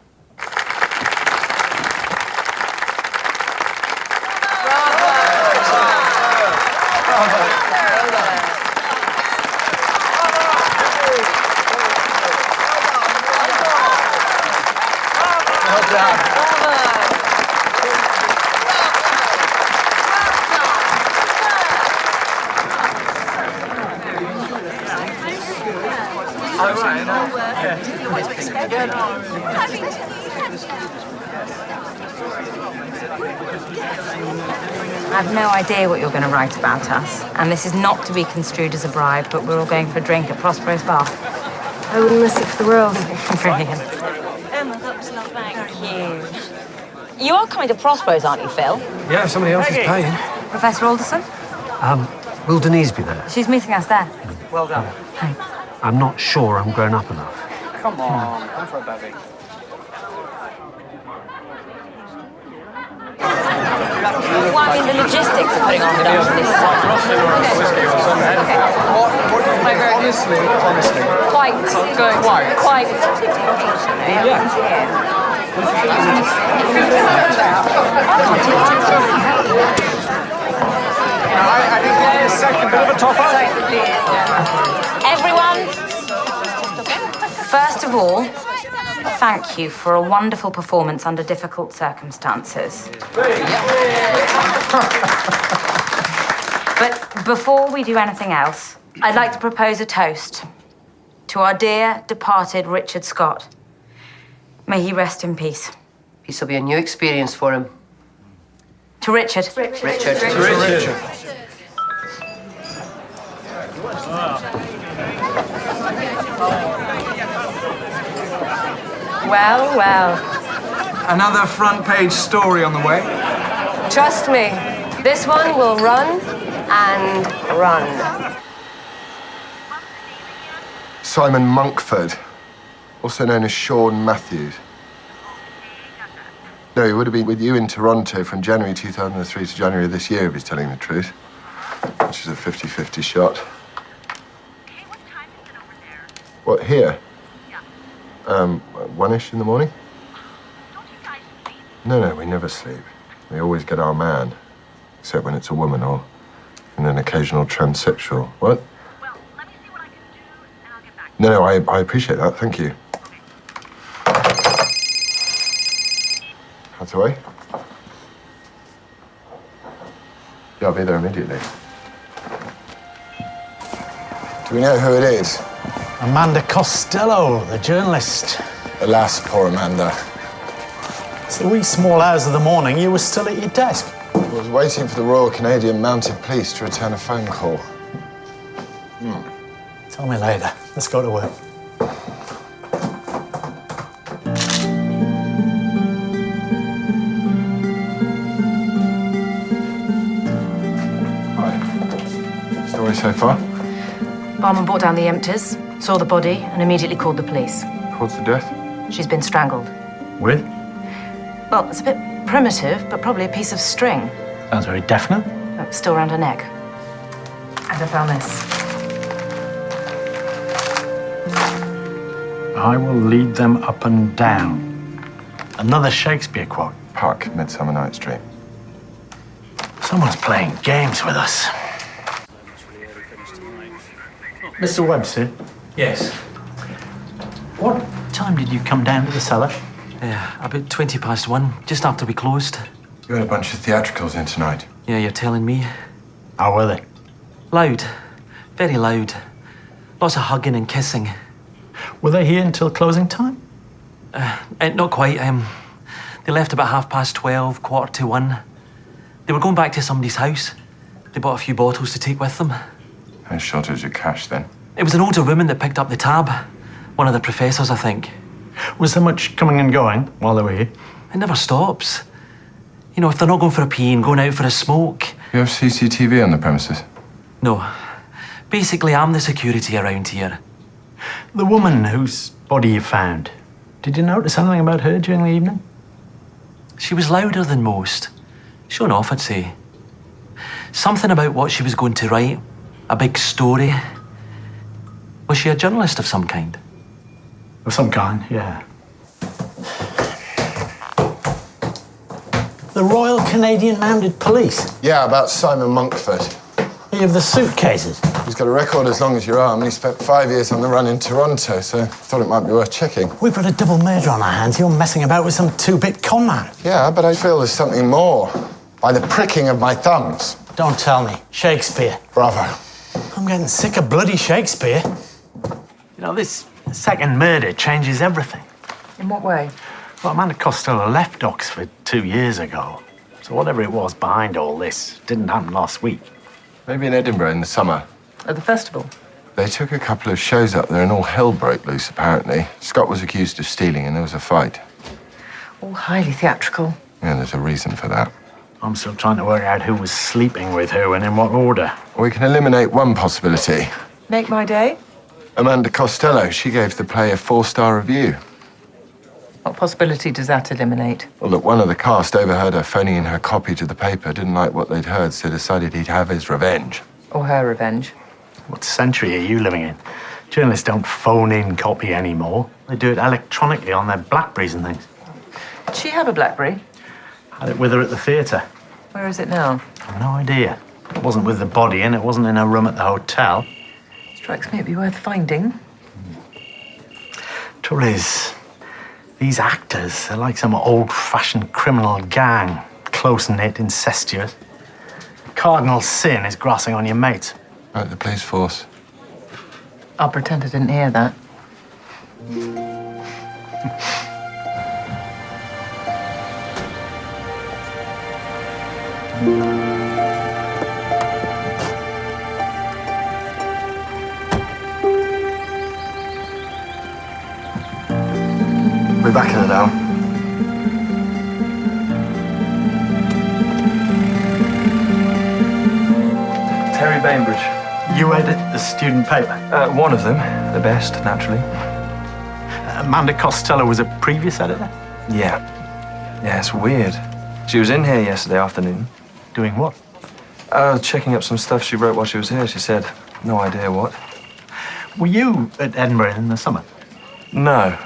I have no idea what you're going to write about us, and this is not to be construed as a bribe, but we're all going for a drink at Prospero's bar. I wouldn't miss it for the world. Brilliant. Thank you. You are coming to Prospero's, aren't you, Phil? Yeah, somebody else is paying. Professor Alderson? Will Denise be there? She's meeting us there. Well done. I'm not sure I'm grown up enough. Come on, come for a bevy. mean, the logistics of putting on a production is Honestly. Quite good. Quite. I didn't get a second bit of a top up. Everyone, first of all, thank you for a wonderful performance under difficult circumstances. But before we do anything else, I'd like to propose a toast to our dear departed Richard Scott. May he rest in peace. This will be a new experience for him. To Richard. Richard. Well, well. Another front page story on the way. Trust me, this one will run and run. Simon Monkford, also known as Sean Matthews. No, he would have been with you in Toronto from January 2003 to January this year, if he's telling the truth. Which is a 50-50 shot. What, here? 1-ish in the morning? No, we never sleep. We always get our man. Except when it's a woman or an occasional transsexual. What? No, I appreciate that, thank you. That's away. Yeah, I'll be there immediately. Do we know who it is? Amanda Costello, the journalist. Alas, poor Amanda. It's the wee small hours of the morning. You were still at your desk. I was waiting for the Royal Canadian Mounted Police to return a phone call. Tell me later. Let's go to work. Story so far? Barman brought down the empties, saw the body, and immediately called the police. Cause of death? She's been strangled. With? Well, it's a bit primitive, but probably a piece of string. Sounds very definite. Still around her neck. And I found this. I will lead them up and down. Another Shakespeare quote. Puck, Midsummer Night's Dream. Someone's playing games with us. Mr. Webster? Yes. What time did you come down to the cellar? About 1:20, just after we closed. You had a bunch of theatricals in tonight. Yeah, you're telling me. How were they? Loud. Very loud. Lots of hugging and kissing. Were they here until closing time? Not quite. They left about 12:30, 1:15. They were going back to somebody's house. They bought a few bottles to take with them. No shortage of cash, then? It was an older woman that picked up the tab. One of the professors, I think. Was there much coming and going while they were here? It never stops. You know, if they're not going for a pee and going out for a smoke. You have CCTV on the premises? No. Basically, I'm the security around here. The woman whose body you found, did you notice anything about her during the evening? She was louder than most. Shown off, I'd say. Something about what she was going to write. A big story. Was she a journalist of some kind? Of some kind, yeah. The Royal Canadian Mounted Police? Yeah, about Simon Monkford. You have the suitcases? He's got a record as long as your arm, and he spent 5 years on the run in Toronto, so I thought it might be worth checking. We've got a double murder on our hands. You're messing about with some two-bit con man. Yeah, but I feel there's something more. By the pricking of my thumbs. Don't tell me. Shakespeare. Bravo. I'm getting sick of bloody Shakespeare. You know, this second murder changes everything. In what way? Well, Amanda Costello left Oxford 2 years ago. So whatever it was behind all this didn't happen last week. Maybe in Edinburgh in the summer. At the festival? They took a couple of shows up there and all hell broke loose, apparently. Scott was accused of stealing and there was a fight. All highly theatrical. Yeah, there's a reason for that. I'm still trying to work out who was sleeping with who and in what order. We can eliminate one possibility. Make my day? Amanda Costello, she gave the play a 4-star review. What possibility does that eliminate? Well, look, one of the cast overheard her phoning in her copy to the paper, didn't like what they'd heard, so decided he'd have his revenge. Or her revenge? What century are you living in? Journalists don't phone in copy anymore. They do it electronically on their Blackberries and things. Did she have a BlackBerry? Had it with her at the theatre. Where is it now? I've no idea. It wasn't with the body and it wasn't in her room at the hotel. Strikes me it'd be worth finding. Trouble is, these actors, they're like some old-fashioned criminal gang. Close-knit, incestuous. Cardinal sin is grassing on your mates. Like the police force. I'll pretend I didn't hear that. We're back in it now. Terry Bainbridge. You edit the student paper? One of them, the best, naturally. Amanda Costello was a previous editor? Yeah. Yeah, it's weird. She was in here yesterday afternoon. Doing what? Checking up some stuff she wrote while she was here, she said. No idea what. Were you at Edinburgh in the summer? No.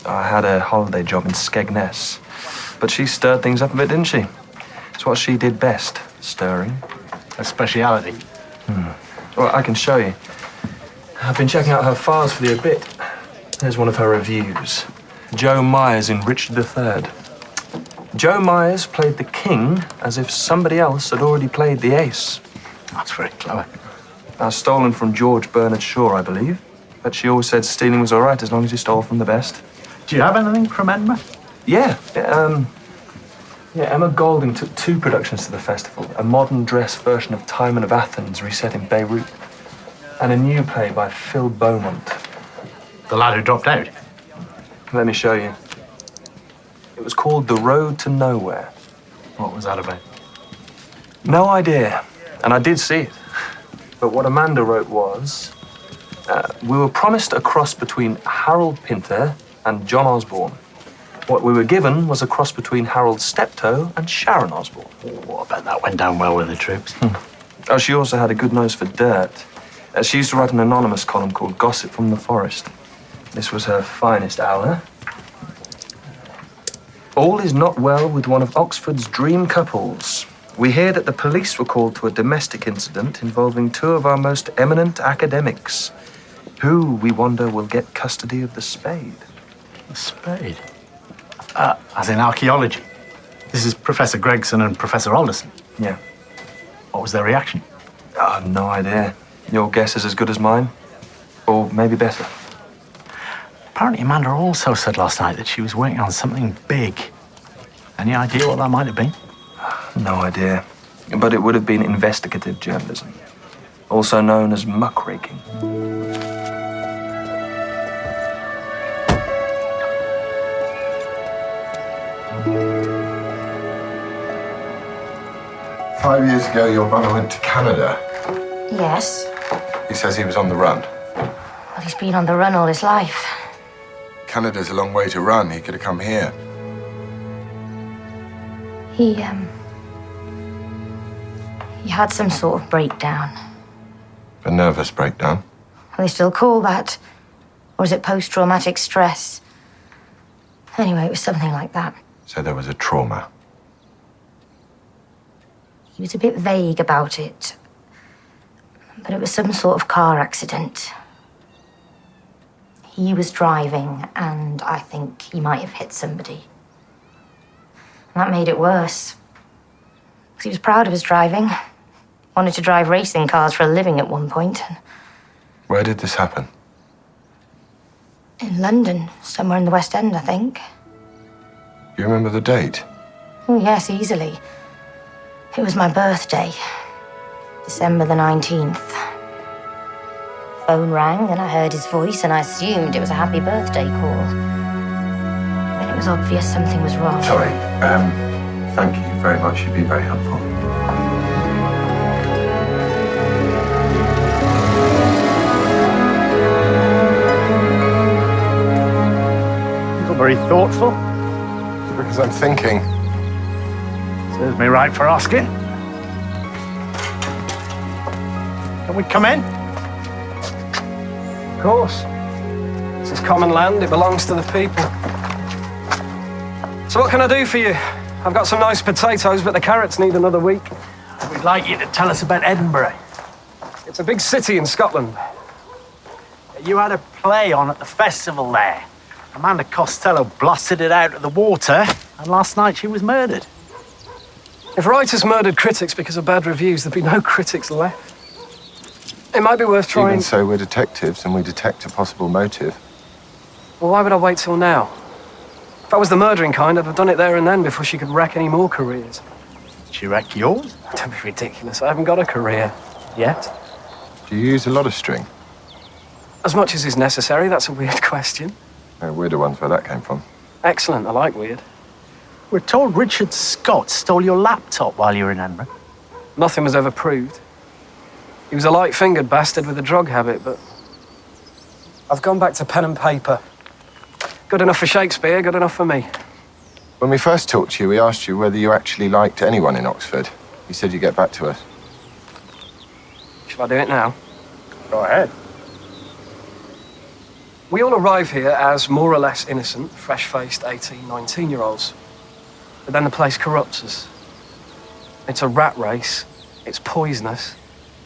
I had a holiday job in Skegness. But she stirred things up a bit, didn't she? It's what she did best, stirring. A speciality? Well, I can show you. I've been checking out her files for the obit. Here's one of her reviews. Joe Myers in Richard III. Joe Myers played the king as if somebody else had already played the ace. That's very clever. Stolen from George Bernard Shaw, I believe. But she always said stealing was all right as long as you stole from the best. Do you have anything from Edinburgh? Yeah. Emma Golding took 2 productions to the festival. A modern dress version of Timon of Athens reset in Beirut. And a new play by Phil Beaumont. The lad who dropped out? Let me show you. It was called The Road to Nowhere. What was that about? No idea. And I did see it. But what Amanda wrote was, we were promised a cross between Harold Pinter and John Osborne. What we were given was a cross between Harold Steptoe and Sharon Osbourne. Oh, I bet that went down well with the troops. Oh, she also had a good nose for dirt. She used to write an anonymous column called Gossip from the Forest. This was her finest hour. All is not well with one of Oxford's dream couples. We hear that the police were called to a domestic incident involving 2 of our most eminent academics. Who, we wonder, will get custody of the spade? The spade? As in archaeology. This is Professor Gregson and Professor Alderson. Yeah. What was their reaction? No idea. Your guess is as good as mine. Or maybe better. Apparently, Amanda also said last night that she was working on something big. Any idea what that might have been? No idea. But it would have been investigative journalism. Also known as muckraking. Five years ago, your brother went to Canada. Yes. He says he was on the run. Well, he's been on the run all his life. Canada's a long way to run. He could have come here. He had some sort of breakdown. A nervous breakdown. They still call that. Or is it post-traumatic stress? Anyway, it was something like that. So there was a trauma. He was a bit vague about it. But it was some sort of car accident. He was driving, and I think he might have hit somebody. And that made it worse. 'Cause he was proud of his driving. Wanted to drive racing cars for a living at one point. Where did this happen? In London, somewhere in the West End, I think. You remember the date? Oh, yes, easily. It was my birthday, December the 19th. Phone rang and I heard his voice and I assumed it was a happy birthday call. Then it was obvious something was wrong. Sorry. Thank you very much. You've been very helpful. Very thoughtful. Because I'm thinking. Serves me right for asking. Can we come in? Of course. This is common land. It belongs to the people. So what can I do for you? I've got some nice potatoes, but the carrots need another week. We'd like you to tell us about Edinburgh. It's a big city in Scotland. You had a play on at the festival there. Amanda Costello blasted it out of the water, and last night she was murdered. If writers murdered critics because of bad reviews, there'd be no critics left. It might be worth trying... Even so, we're detectives and we detect a possible motive. Well, why would I wait till now? If I was the murdering kind, I'd have done it there and then before she could wreck any more careers. She wreck yours? Don't be ridiculous. I haven't got a career. Yet. Do you use a lot of string? As much as is necessary. That's a weird question. No, weirder ones where that came from. Excellent. I like weird. We're told Richard Scott stole your laptop while you were in Edinburgh. Nothing was ever proved. He was a light-fingered bastard with a drug habit, but I've gone back to pen and paper. Good enough for Shakespeare, good enough for me. When we first talked to you, we asked you whether you actually liked anyone in Oxford. You said you'd get back to us. Shall I do it now? Go ahead. We all arrive here as more or less innocent, fresh-faced 18, 19-year-olds. But then the place corrupts us. It's a rat race, it's poisonous,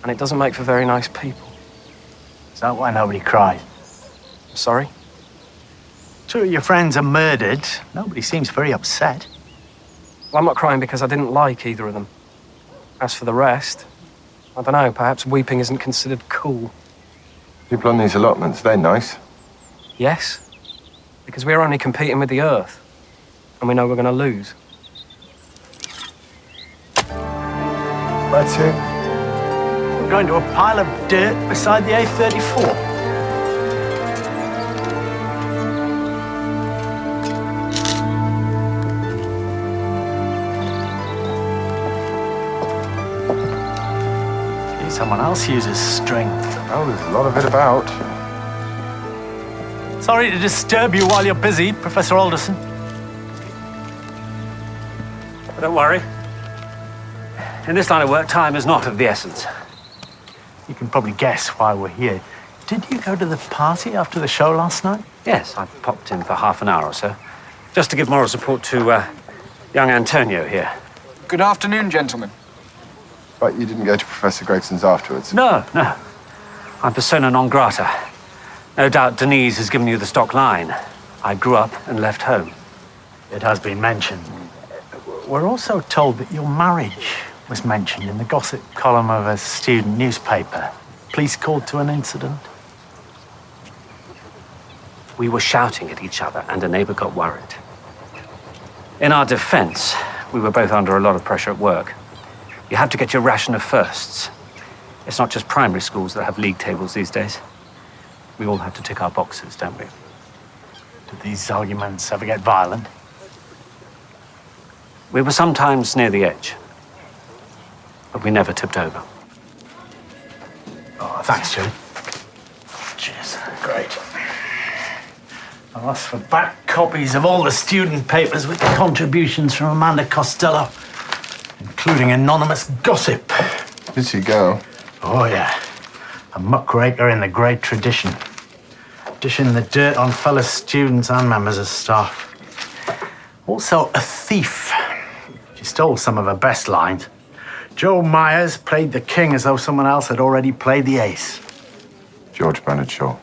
and it doesn't make for very nice people. Is that why nobody cried? Sorry? Two of your friends are murdered. Nobody seems very upset. Well, I'm not crying because I didn't like either of them. As for the rest, I don't know, perhaps weeping isn't considered cool. People on these allotments, they're nice. Yes, because we're only competing with the Earth, and we know we're going to lose. Where to? We're going to a pile of dirt beside the A34. Someone else uses string. Oh, there's a lot of it about. Sorry to disturb you while you're busy, Professor Alderson. But don't worry. In this line of work, time is not of the essence. You can probably guess why we're here. Did you go to the party after the show last night? Yes, I popped in for half an hour or so, just to give moral support to young Antonio here. Good afternoon, gentlemen. But you didn't go to Professor Gregson's afterwards? No. I'm persona non grata. No doubt Denise has given you the stock line. I grew up and left home. It has been mentioned. We're also told that your marriage was mentioned in the gossip column of a student newspaper. Police called to an incident. We were shouting at each other and a neighbor got worried. In our defense, we were both under a lot of pressure at work. You have to get your ration of firsts. It's not just primary schools that have league tables these days. We all have to tick our boxes, don't we? Did these arguments ever get violent? We were sometimes near the edge, but we never tipped over. Oh, thanks, Joe. Cheers. Great. I'll ask for back copies of all the student papers with the contributions from Amanda Costello, including anonymous gossip. Did she go? Oh, yeah. A muckraker in the great tradition. Dishing the dirt on fellow students and members of staff. Also a thief. She stole some of her best lines. Joe Myers played the king as though someone else had already played the ace. George Bernard Shaw.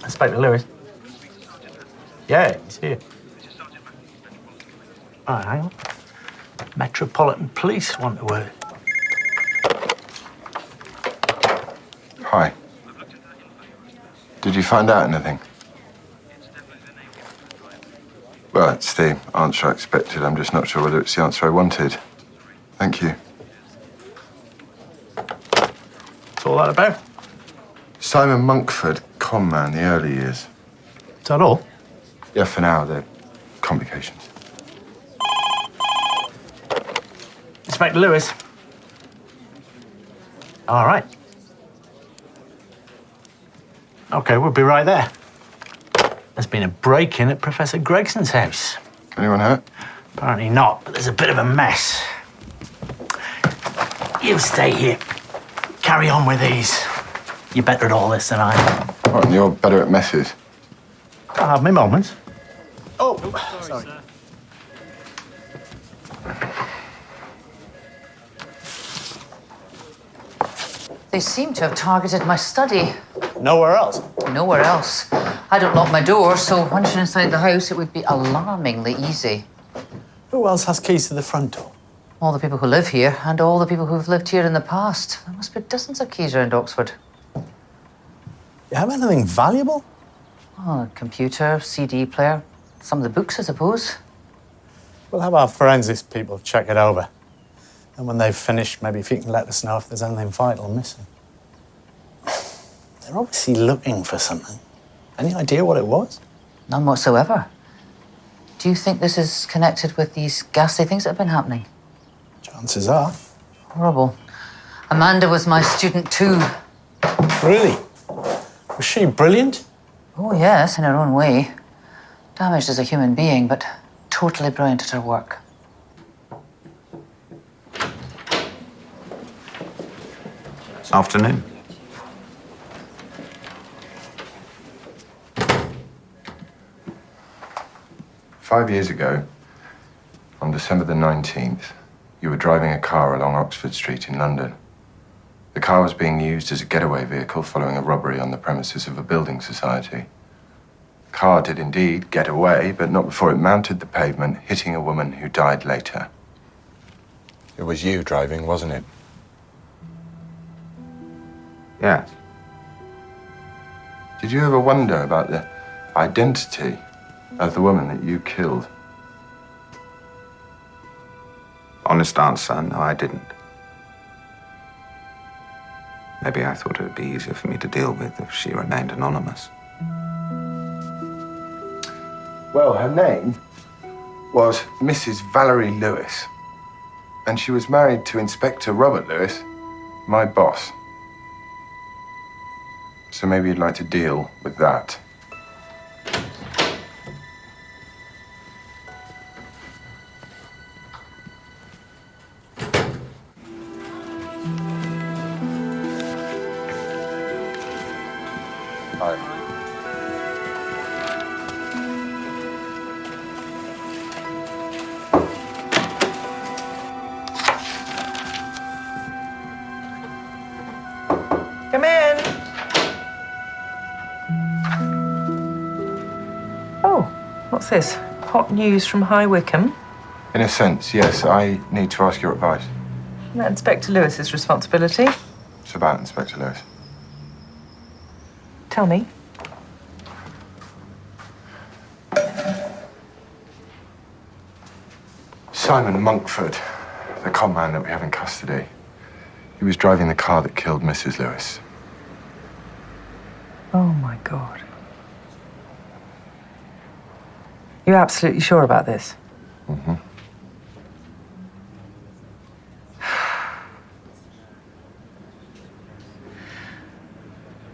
Inspector Lewis? Yeah, he's here. All right, hang on. Metropolitan Police want a word. Hi. Did you find out anything? Well, it's the answer I expected. I'm just not sure whether it's the answer I wanted. Thank you. What's all that about? Simon Monkford, con man, the early years. Is that all? Yeah, for now, they're complications. Inspector Lewis. All right. Okay, we'll be right there. There's been a break-in at Professor Gregson's house. Anyone hurt? Apparently not, but there's a bit of a mess. You stay here. Carry on with these. You're better at all this than I am. What, and you're better at messes? I have my moments. Oh, sorry. They seem to have targeted my study. Nowhere else? Nowhere else. I don't lock my door, so once you're inside the house, it would be alarmingly easy. Who else has keys to the front door? All the people who live here and all the people who've lived here in the past. There must be dozens of keys around Oxford. You have anything valuable? Oh, a computer, CD player, some of the books, I suppose. We'll have our forensics people check it over. And when they've finished, maybe if you can let us know if there's anything vital missing. They're obviously looking for something. Any idea what it was? None whatsoever. Do you think this is connected with these ghastly things that have been happening? Chances are. Horrible. Amanda was my student too. Really? Was she brilliant? Oh, yes, in her own way. Damaged as a human being, but totally brilliant at her work. Afternoon. Five years ago, on December the 19th, you were driving a car along Oxford Street in London. The car was being used as a getaway vehicle following a robbery on the premises of a building society. The car did indeed get away, but not before it mounted the pavement, hitting a woman who died later. It was you driving, wasn't it? Yes. Did you ever wonder about the identity of the woman that you killed? Honest answer, no, I didn't. Maybe I thought it would be easier for me to deal with if she remained anonymous. Well, her name was Mrs. Valerie Lewis, and she was married to Inspector Robert Lewis, my boss. So maybe you'd like to deal with that. Come in. Oh, what's this? Hot news from High Wycombe? In a sense, yes. I need to ask your advice. Isn't that Inspector Lewis's responsibility? It's about Inspector Lewis. Tell me. Simon Monkford, the con man that we have in custody. He was driving the car that killed Mrs. Lewis. Oh, my God. You're absolutely sure about this? Mm-hmm.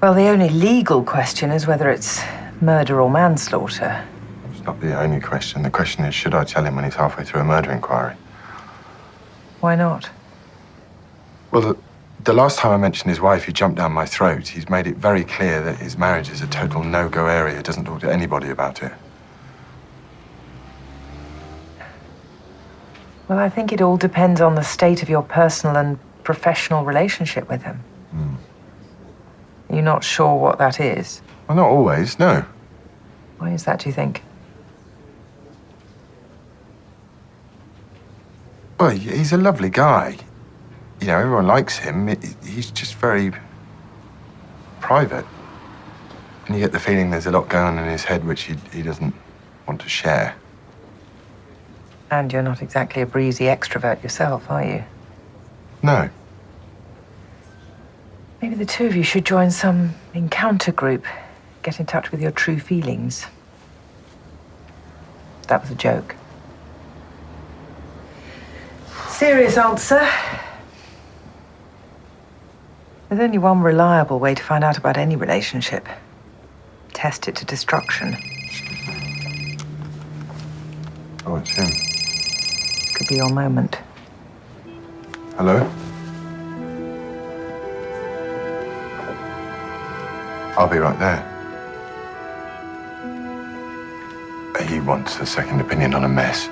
Well, the only legal question is whether it's murder or manslaughter. It's not the only question. The question is, should I tell him when he's halfway through a murder inquiry? Why not? Well, the last time I mentioned his wife, he jumped down my throat. He's made it very clear that his marriage is a total no-go area. He doesn't talk to anybody about it. Well, I think it all depends on the state of your personal and professional relationship with him. You're not sure what that is? Well, not always, no. Why is that, do you think? Well, he's a lovely guy. You know, everyone likes him. He's just very private. And you get the feeling there's a lot going on in his head which he doesn't want to share. And you're not exactly a breezy extrovert yourself, are you? No. Maybe the two of you should join some encounter group. Get in touch with your true feelings. That was a joke. Serious answer. There's only one reliable way to find out about any relationship. Test it to destruction. Oh, it's him. Could be your moment. Hello? I'll be right there. He wants a second opinion on a mess.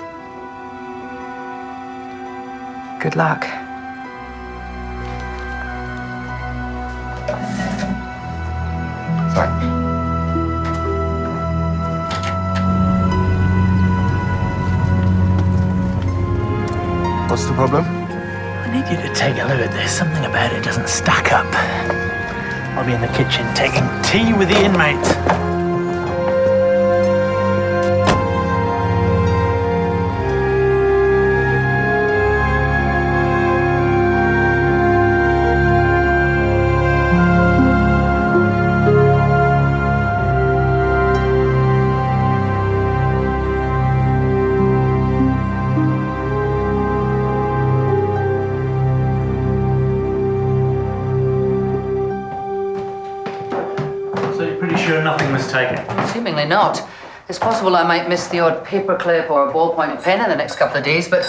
Good luck. Thanks. What's the problem? I need you to take a look at this. Something about it doesn't stack up. I'll be in the kitchen taking tea with the inmates. Nothing was taken. Seemingly not. It's possible I might miss the odd paperclip or ballpoint pen in the next couple of days, but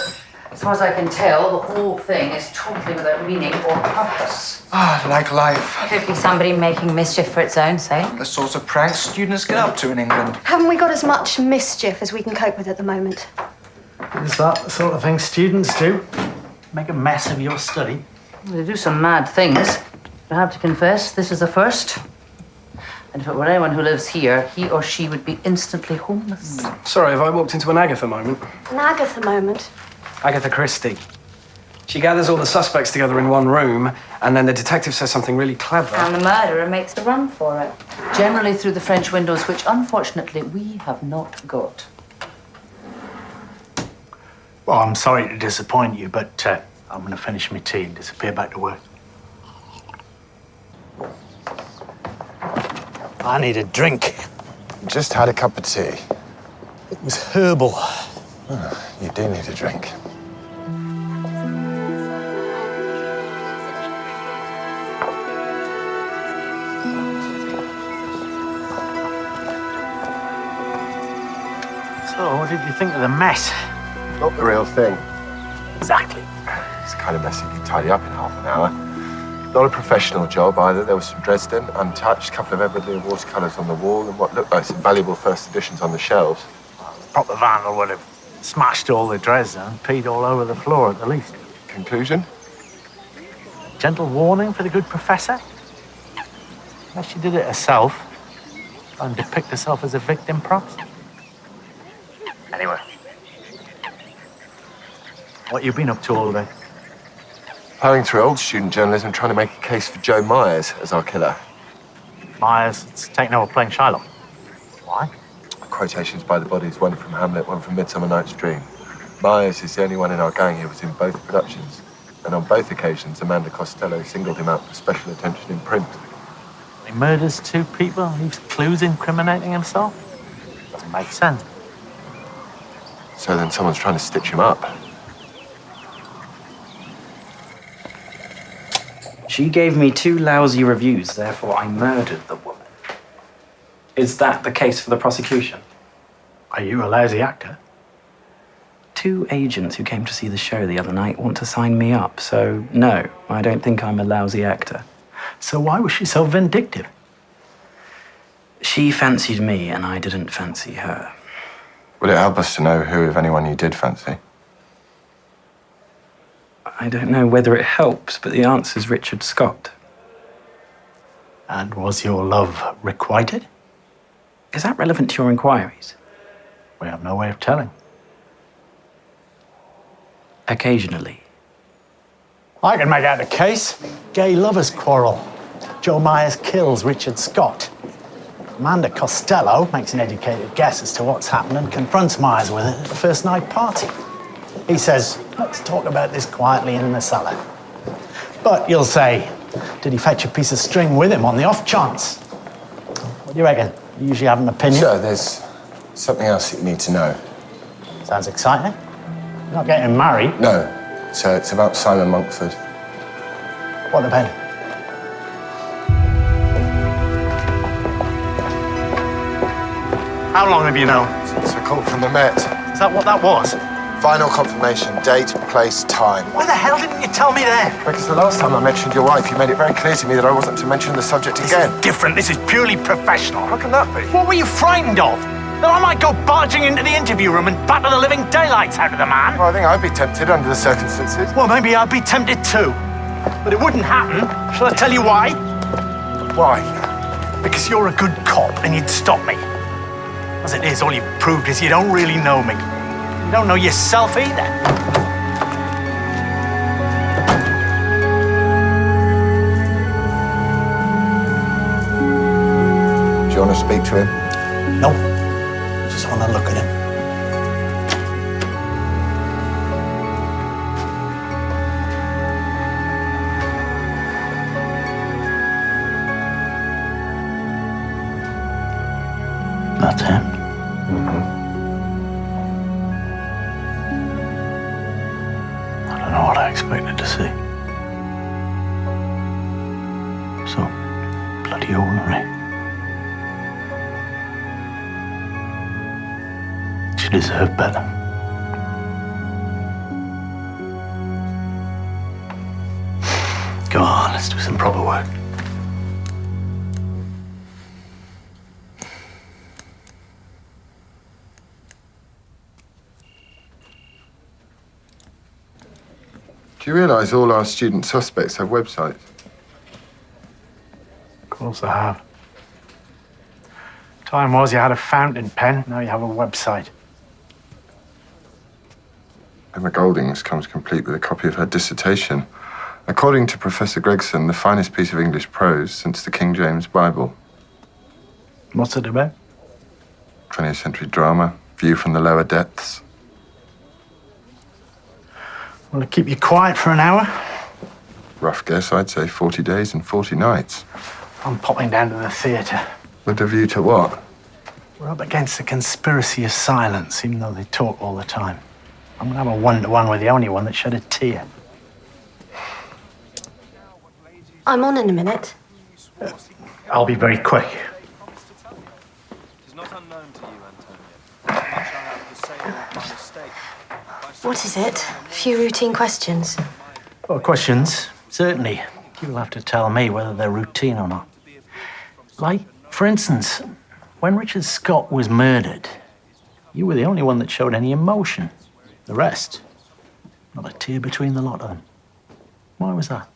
as far as I can tell, the whole thing is totally without meaning or purpose. Ah, like life. Could be somebody making mischief for its own sake. The sorts of pranks students get up to in England. Haven't we got as much mischief as we can cope with at the moment? Is that the sort of thing students do? Make a mess of your study? They do some mad things. But I have to confess, this is the first. And if it were anyone who lives here, he or she would be instantly homeless. Sorry, have I walked into an Agatha moment? An Agatha moment. Agatha Christie. She gathers all the suspects together in one room, and then the detective says something really clever. And the murderer makes a run for it. Generally through the French windows, which unfortunately we have not got. Well, I'm sorry to disappoint you, but I'm going to finish my tea and disappear back to work. I need a drink. Just had a cup of tea. It was herbal. Oh, you do need a drink. So, what did you think of the mess? Not the real thing. Exactly. It's the kind of mess you can tidy up in half an hour. Not a professional job either. There was some Dresden, untouched, a couple of Everly watercolours on the wall, and what looked like some valuable first editions on the shelves. The proper vandal would have smashed all the Dresden and peed all over the floor at the least. Conclusion? Gentle warning for the good professor? Unless she did it herself and depict herself as a victim, perhaps. Anyway. What you been up to all day? Plowing through old student journalism, trying to make a case for Joe Myers as our killer. Myers, it's taken over playing Shylock. Why? Quotations by the bodies, one from Hamlet, one from Midsummer Night's Dream. Myers is the only one in our gang who was in both productions. And on both occasions, Amanda Costello singled him out for special attention in print. He murders two people and leaves clues incriminating himself? Doesn't make sense. So then someone's trying to stitch him up. She gave me 2 lousy reviews, therefore I murdered the woman. Is that the case for the prosecution? Are you a lousy actor? 2 agents who came to see the show the other night want to sign me up, so no, I don't think I'm a lousy actor. So why was she so vindictive? She fancied me and I didn't fancy her. Would it help us to know who, if anyone, you did fancy? I don't know whether it helps, but the answer's Richard Scott. And was your love requited? Is that relevant to your inquiries? We have no way of telling. Occasionally. I can make out a case. Gay lovers quarrel. Joe Myers kills Richard Scott. Amanda Costello makes an educated guess as to what's happened and confronts Myers with it at the first night party. He says, let's talk about this quietly in the cellar. But you'll say, did he fetch a piece of string with him on the off chance? What do you reckon? You usually have an opinion? Sure, there's something else that you need to know. Sounds exciting. You're not getting married. No, so it's about Simon Monkford. What about him? How long have you known? Since I called from the Met. Is that what that was? Final confirmation, date, place, time. Why the hell didn't you tell me then? Because the last time I mentioned your wife, you made it very clear to me that I wasn't to mention the subject again. This is different. This is purely professional. How can that be? What were you frightened of? That I might go barging into the interview room and batter the living daylights out of the man? Well, I think I'd be tempted under the circumstances. Well, maybe I'd be tempted too. But it wouldn't happen. Shall I tell you why? Why? Because you're a good cop and you'd stop me. As it is, all you've proved is you don't really know me. You don't know yourself either. Do you want to speak to him? No. Just want to look at him. That's him. I don't know what I expected to see. So bloody ordinary. She deserved better. Go on, let's do some proper work. Do you realise all our student suspects have websites? Of course I have. Time was you had a fountain pen, now you have a website. Emma Golding's comes complete with a copy of her dissertation. According to Professor Gregson, the finest piece of English prose since the King James Bible. What's it about? 20th century drama, view from the lower depths. Will it keep you quiet for an hour? Rough guess, I'd say 40 days and 40 nights. I'm popping down to the theatre. With a view to what? We're up against the conspiracy of silence, even though they talk all the time. I'm gonna have a one-to-one with the only one that shed a tear. I'm on in a minute. I'll be very quick. What is it? A few routine questions. Well, questions, certainly. You'll have to tell me whether they're routine or not. Like, for instance, when Richard Scott was murdered, you were the only one that showed any emotion. The rest, not a tear between the lot of them. Why was that?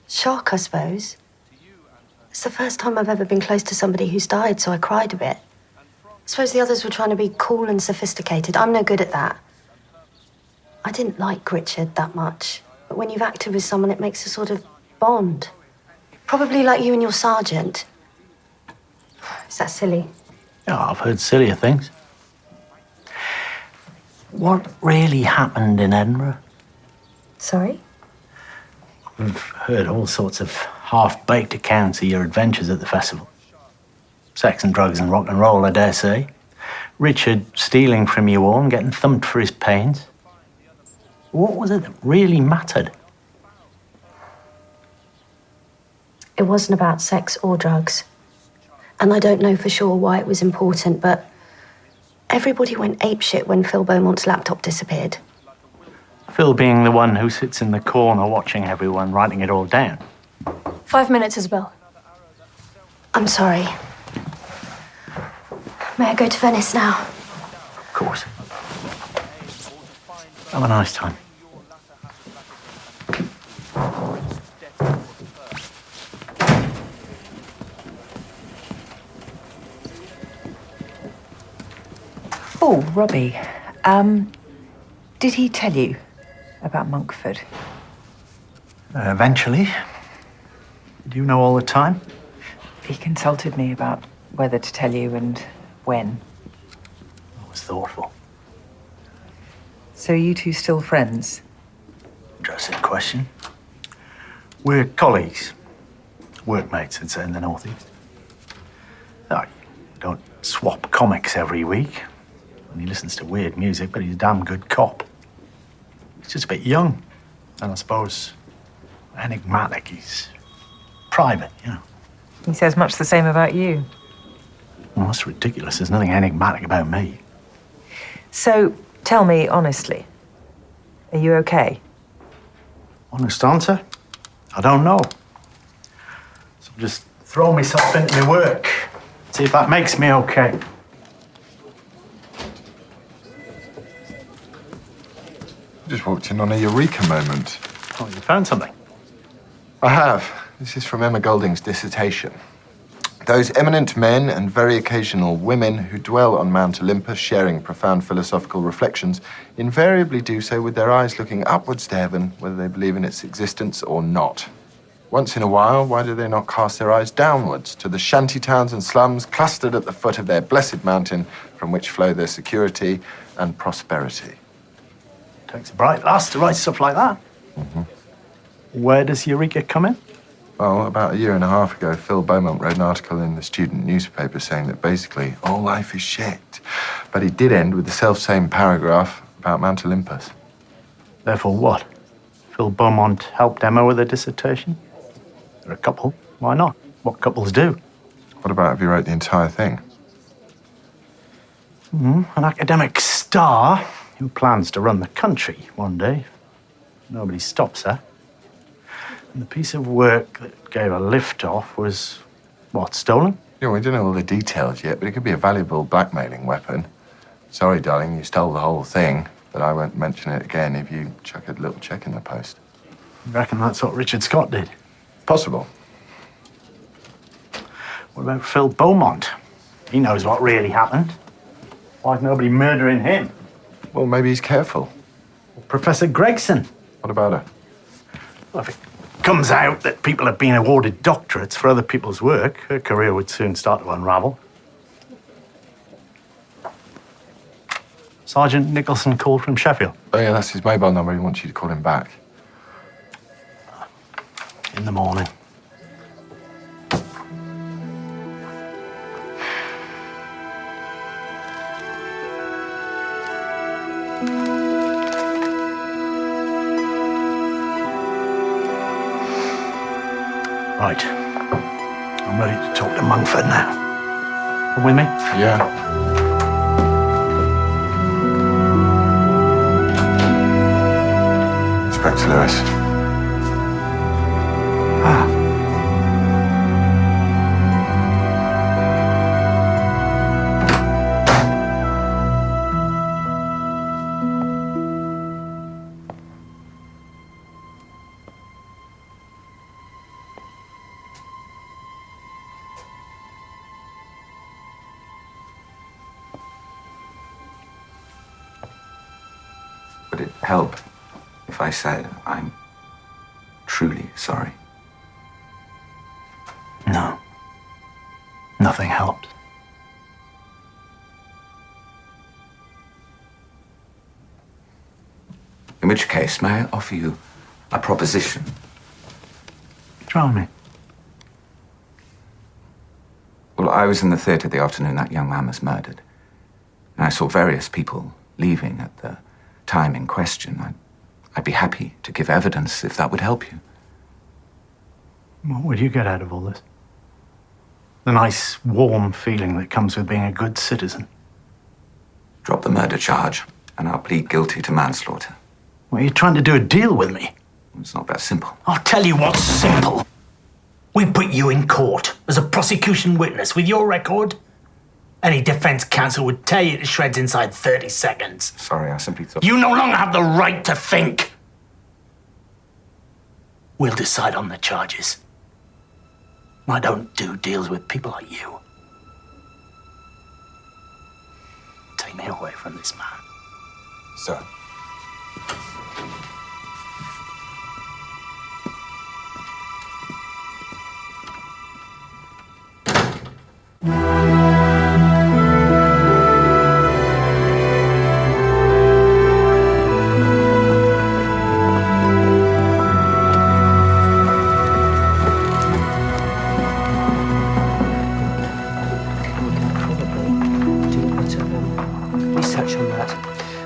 Shock, I suppose. It's the first time I've ever been close to somebody who's died, so I cried a bit. I suppose the others were trying to be cool and sophisticated. I'm no good at that. I didn't like Richard that much, but when you've acted with someone, it makes a sort of bond. Probably like you and your sergeant. Is that silly? Yeah, I've heard sillier things. What really happened in Edinburgh? Sorry? We've heard all sorts of half-baked accounts of your adventures at the festival. Sex and drugs and rock and roll, I dare say. Richard stealing from you all and getting thumped for his pains. What was it that really mattered? It wasn't about sex or drugs. And I don't know for sure why it was important, but everybody went apeshit when Phil Beaumont's laptop disappeared. Phil being the one who sits in the corner watching everyone, writing it all down. 5 minutes, Isabel. I'm sorry. May I go to Venice now? Of course. Have a nice time. Oh, Robbie, did he tell you about Monkford? Eventually. Do you know all the time? He consulted me about whether to tell you and when. It was thoughtful. So you two still friends? Interesting question. We're colleagues. Workmates, I'd say, in the Northeast. I don't swap comics every week. And he listens to weird music, but he's a damn good cop. He's just a bit young. And I suppose enigmatic. He's private, you know. He says much the same about you. Well, that's ridiculous. There's nothing enigmatic about me. So, tell me honestly, are you okay? Honest answer? I don't know. So just throw myself into my work. See if that makes me okay. Just walked in on a eureka moment. Oh, you found something? I have. This is from Emma Golding's dissertation. Those eminent men and very occasional women who dwell on Mount Olympus, sharing profound philosophical reflections, invariably do so with their eyes looking upwards to heaven, whether they believe in its existence or not. Once in a while, why do they not cast their eyes downwards to the shanty towns and slums clustered at the foot of their blessed mountain, from which flow their security and prosperity? Takes a bright lass to write stuff like that. Where does Eureka come in? Well, about a year and a half ago, Phil Beaumont wrote an article in the student newspaper saying that basically all life is shit. But he did end with the self-same paragraph about Mount Olympus. Therefore what? Phil Beaumont helped Emma with her dissertation? They're a couple. Why not? What couples do? What about if he wrote the entire thing? An academic star who plans to run the country one day. Nobody stops her. And the piece of work that gave a lift off was, what, stolen? Yeah, we don't know all the details yet, but it could be a valuable blackmailing weapon. Sorry, darling, you stole the whole thing, but I won't mention it again if you chuck a little check in the post. You reckon that's what Richard Scott did? Possible. What about Phil Beaumont? He knows what really happened. Why's nobody murdering him? Well, maybe he's careful. Professor Gregson. What about her? Well, if it comes out that people have been awarded doctorates for other people's work, her career would soon start to unravel. Sergeant Nicholson called from Sheffield. Oh, yeah, that's his mobile number. He wants you to call him back. In the morning. Right. I'm ready to talk to Mungford now. Come with me? Yeah. Inspector Lewis. Would it help if I said I'm truly sorry? No. Nothing helped. In which case, may I offer you a proposition? Try me. Well, I was in the theatre the afternoon that young man was murdered. And I saw various people leaving at the time in question. I'd be happy to give evidence if that would help you. What would you get out of all this? The nice, warm feeling that comes with being a good citizen. Drop the murder charge, and I'll plead guilty to manslaughter. Well, you're trying to do a deal with me. It's not that simple. I'll tell you what's simple. We put you in court as a prosecution witness with your record. Any defense counsel would tear you to shreds inside 30 seconds. Sorry, I simply thought... You no longer have the right to think. We'll decide on the charges. I don't do deals with people like you. Take me away from this man. Sir.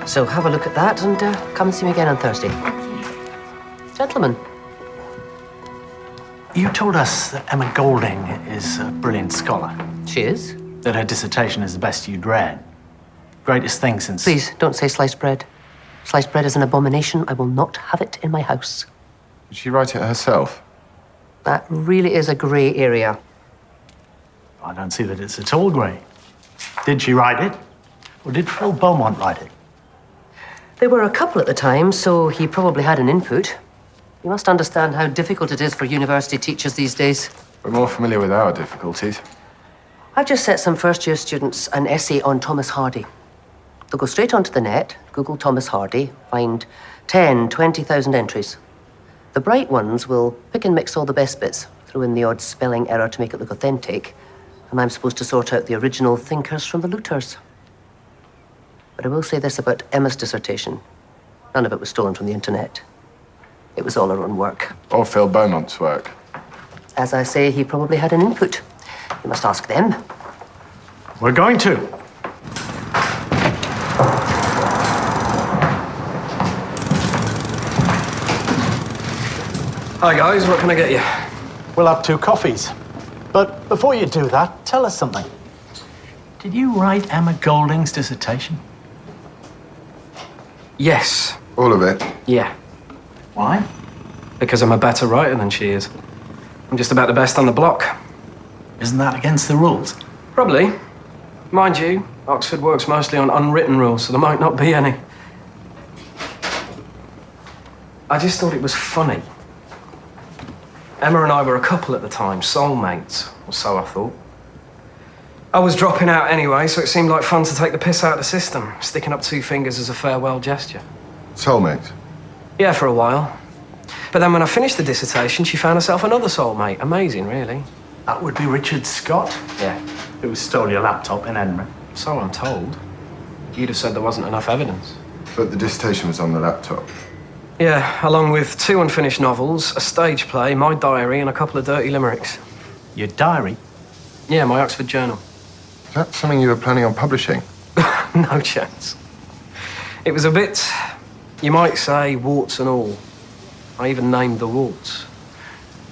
So have a look at that and come and see me again on Thursday. Gentlemen. You told us that Emma Golding is a brilliant scholar. She is? That her dissertation is the best you'd read. greatest thing since... Please, don't say sliced bread. Sliced bread is an abomination. I will not have it in my house. Did she write it herself? That really is a grey area. I don't see that it's at all grey. Did she write it? Or did Phil Beaumont write it? There were a couple at the time, so he probably had an input. You must understand how difficult it is for university teachers these days. We're more familiar with our difficulties. I've just set some first-year students an essay on Thomas Hardy. They'll go straight onto the net, Google Thomas Hardy, find 10, 20,000 entries. The bright ones will pick and mix all the best bits, throw in the odd spelling error to make it look authentic, and I'm supposed to sort out the original thinkers from the looters. But I will say this about Emma's dissertation. None of it was stolen from the internet. It was all her own work. Or Phil Beaumont's work. As I say, he probably had an input. You must ask them. We're going to. Hi, guys. What can I get you? We'll have 2 coffees. But before you do that, tell us something. Did you write Emma Golding's dissertation? Yes. All of it? Yeah. Why? Because I'm a better writer than she is. I'm just about the best on the block. Isn't that against the rules? Probably. Mind you, Oxford works mostly on unwritten rules, so there might not be any. I just thought it was funny. Emma and I were a couple at the time, soulmates, or so I thought. I was dropping out anyway, so it seemed like fun to take the piss out of the system, sticking up 2 fingers as a farewell gesture. Soulmates? Yeah, for a while. But then when I finished the dissertation, she found herself another soulmate. Amazing, really. That would be Richard Scott? Yeah. Who stole your laptop in Edinburgh. So I'm told. You'd have said there wasn't enough evidence. But the dissertation was on the laptop. Yeah, along with 2 unfinished novels, a stage play, my diary, and a couple of dirty limericks. Your diary? Yeah, my Oxford journal. Is that something you were planning on publishing? No chance. It was a bit, you might say, warts and all. I even named the warts.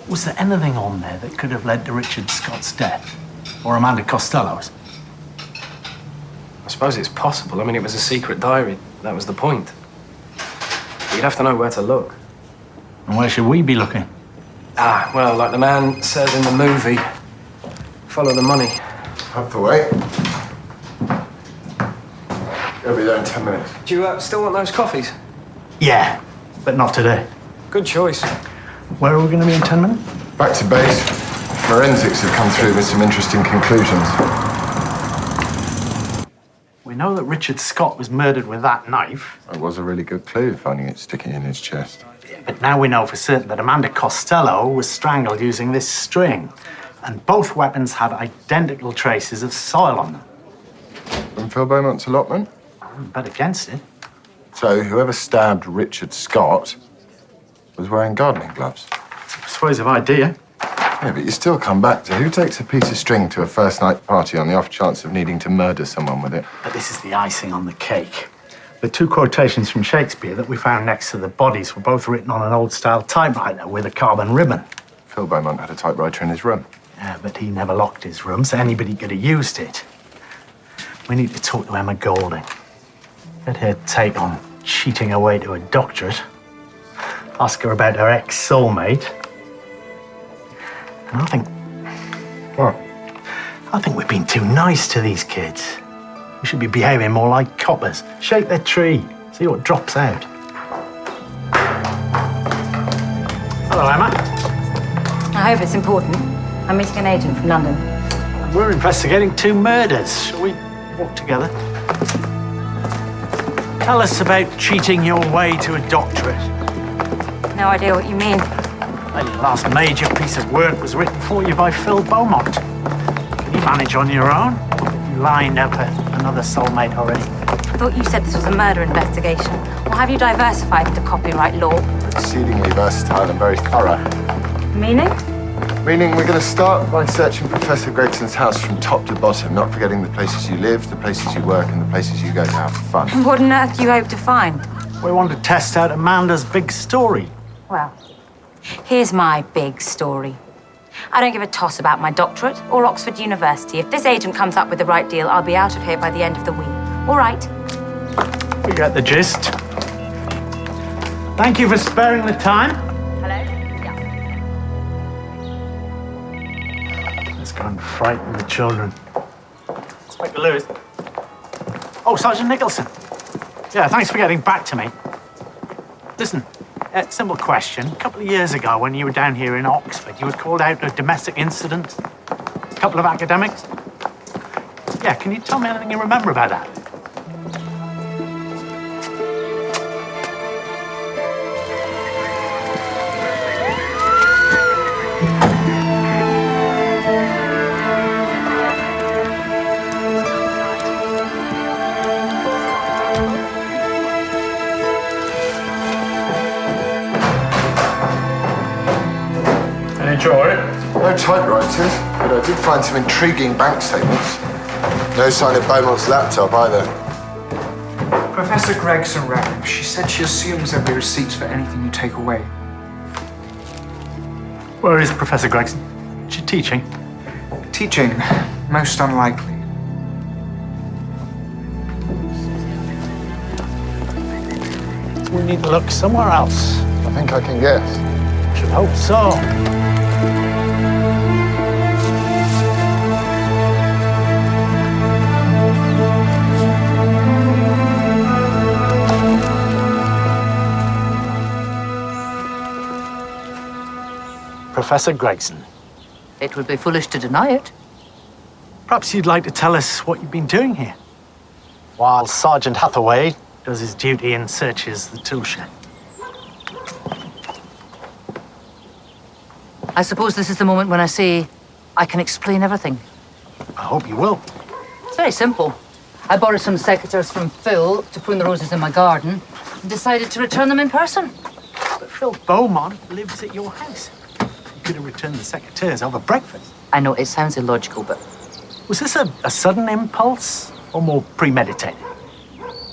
Was there anything on there that could have led to Richard Scott's death? Or Amanda Costello's? I suppose it's possible. I mean, it was a secret diary. That was the point. You'd have to know where to look. And where should we be looking? Ah, well, like the man says in the movie, follow the money. Have to wait. He'll be there in 10 minutes. Do you still want those coffees? Yeah, but not today. Good choice. Where are we going to be in 10 minutes? Back to base. Forensics have come through with some interesting conclusions. We know that Richard Scott was murdered with that knife. It was a really good clue, finding it sticking in his chest. But now we know for certain that Amanda Costello was strangled using this string. And both weapons had identical traces of soil on them. From Phil Beaumont's allotment? I wouldn't bet against it. So whoever stabbed Richard Scott was wearing gardening gloves. It's a persuasive idea. Yeah, but you still come back to who takes a piece of string to a first night party on the off chance of needing to murder someone with it? But this is the icing on the cake. The 2 quotations from Shakespeare that we found next to the bodies were both written on an old-style typewriter with a carbon ribbon. Phil Beaumont had a typewriter in his room. Yeah, but he never locked his room, so anybody could have used it. We need to talk to Emma Golding. Get her take on cheating her way to a doctorate. Ask her about her ex-soulmate. And I think... What? I think we've been too nice to these kids. We should be behaving more like coppers. Shake their tree, see what drops out. Hello, Emma. I hope it's important. I'm meeting an agent from London. We're investigating 2 murders. Shall we walk together? Tell us about cheating your way to a doctorate. No idea what you mean. Well, your last major piece of work was written for you by Phil Beaumont. Can you manage on your own? Or have you lined up another soulmate already? I thought you said this was a murder investigation. Or have you diversified into copyright law? Exceedingly versatile and very thorough. Meaning? Meaning we're going to start by searching Professor Gregson's house from top to bottom, not forgetting the places you live, the places you work, and the places you go to have fun. What on earth do you hope to find? We want to test out Amanda's big story. Well, here's my big story. I don't give a toss about my doctorate or Oxford University. If this agent comes up with the right deal, I'll be out of here by the end of the week. All right. We get the gist. Thank you for sparing the time. Hello? Let's go and frighten the children. Inspector Lewis. Oh, Sergeant Nicholson. Yeah, thanks for getting back to me. Listen, simple question. A couple of years ago, when you were down here in Oxford, you were called out in a domestic incident. A couple of academics. Yeah, can you tell me anything you remember about that? Enjoy it. No typewriters, but I did find some intriguing bank statements. No sign of Beaumont's laptop either. Professor Gregson rang. She said she assumes there'll be receipts for anything you take away. Where is Professor Gregson? Is she teaching? Teaching? Most unlikely. We need to look somewhere else. I think I can guess. Should hope so. Professor Gregson. It would be foolish to deny it. Perhaps you'd like to tell us what you've been doing here, while Sergeant Hathaway does his duty and searches the tool shed. I suppose this is the moment when I say I can explain everything. I hope you will. It's very simple. I borrowed some secateurs from Phil to prune the roses in my garden and decided to return them in person. But Phil Beaumont lives at your house. You could have returned the secateurs over breakfast. I know it sounds illogical, but... Was this a sudden impulse or more premeditated?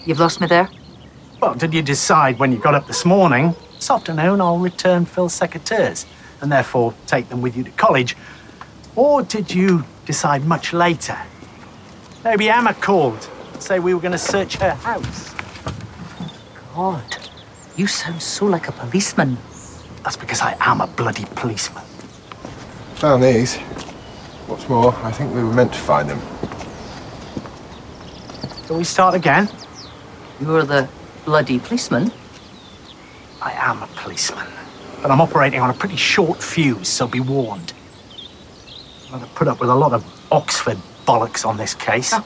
You've lost me there? Well, did you decide when you got up this morning, this afternoon I'll return Phil's secateurs and therefore take them with you to college? Or did you decide much later? Maybe Emma called to say we were going to search her house. God, you sound so like a policeman. That's because I am a bloody policeman. Found these. What's more, I think we were meant to find them. So we start again? You're the bloody policeman? I am a policeman, but I'm operating on a pretty short fuse, so be warned. I'm going to put up with a lot of Oxford bollocks on this case. Oh.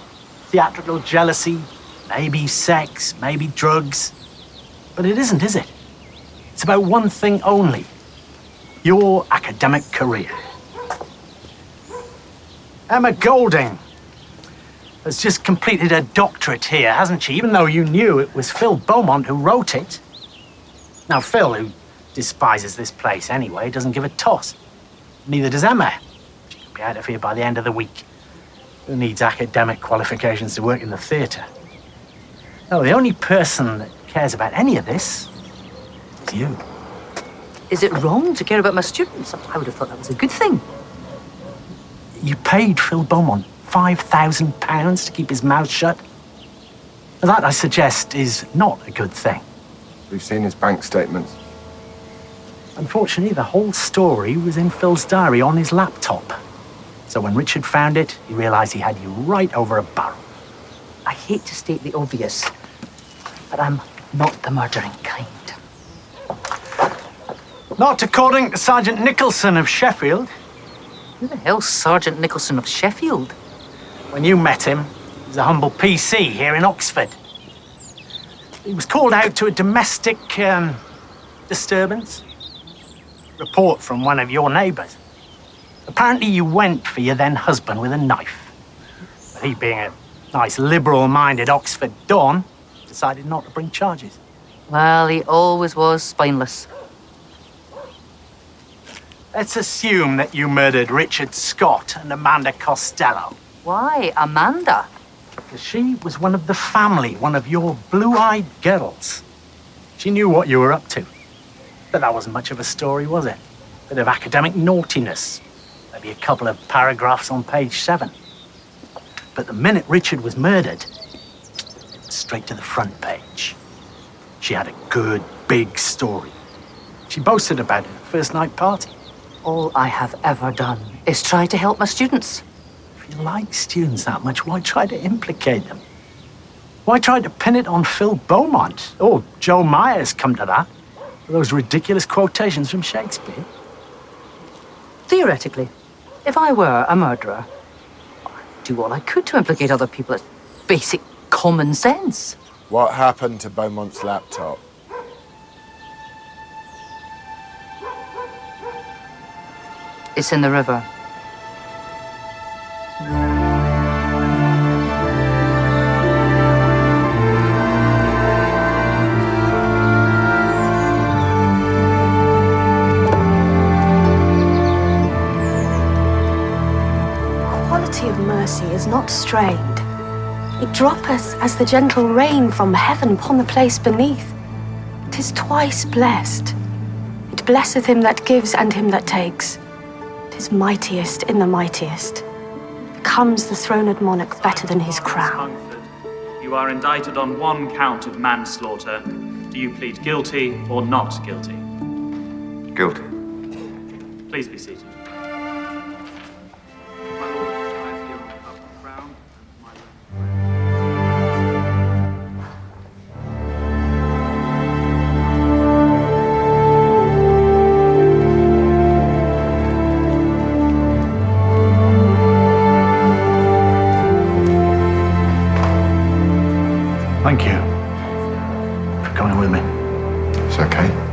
Theatrical jealousy, maybe sex, maybe drugs. But it isn't, is it? It's about one thing only. Your academic career. Emma Golding has just completed her doctorate here, hasn't she? Even though you knew it was Phil Beaumont who wrote it. Now, Phil, who despises this place anyway, doesn't give a toss. Neither does Emma. She could be out of here by the end of the week. Who needs academic qualifications to work in the theatre? No, the only person that cares about any of this is you. Is it wrong to care about my students? I would have thought that was a good thing. You paid Phil Beaumont £5,000 to keep his mouth shut. That, I suggest, is not a good thing. We've seen his bank statements. Unfortunately, the whole story was in Phil's diary on his laptop. So when Richard found it, he realized he had you right over a barrel. I hate to state the obvious, but I'm not the murdering kind. Not according to Sergeant Nicholson of Sheffield. Who the hell's Sergeant Nicholson of Sheffield? When you met him, he was a humble PC here in Oxford. He was called out to a domestic disturbance. Report from one of your neighbours. Apparently you went for your then husband with a knife. But he, being a nice liberal-minded Oxford don, decided not to bring charges. Well, he always was spineless. Let's assume that you murdered Richard Scott and Amanda Costello. Why, Amanda? Because she was one of the family, one of your blue-eyed girls. She knew what you were up to. But that wasn't much of a story, was it? Bit of academic naughtiness. Maybe a couple of paragraphs on page 7. But the minute Richard was murdered, straight to the front page. She had a good, big story. She boasted about it at the first night party. All I have ever done is try to help my students. If you like students that much, why try to implicate them? Why try to pin it on Phil Beaumont? Or Joe Myers, come to that. Those ridiculous quotations from Shakespeare. Theoretically, if I were a murderer, I'd do all I could to implicate other people. It's basic common sense. What happened to Beaumont's laptop? It's in the river. Quality of mercy is not strained. It droppeth as the gentle rain from heaven upon the place beneath. 'Tis twice blessed. It blesseth him that gives and him that takes. 'Tis mightiest in the mightiest. Becomes the throned monarch better than his crown. You are indicted on one count of manslaughter. Do you plead guilty or not guilty? Guilty. Please be seated. Thank you for coming with me. It's okay.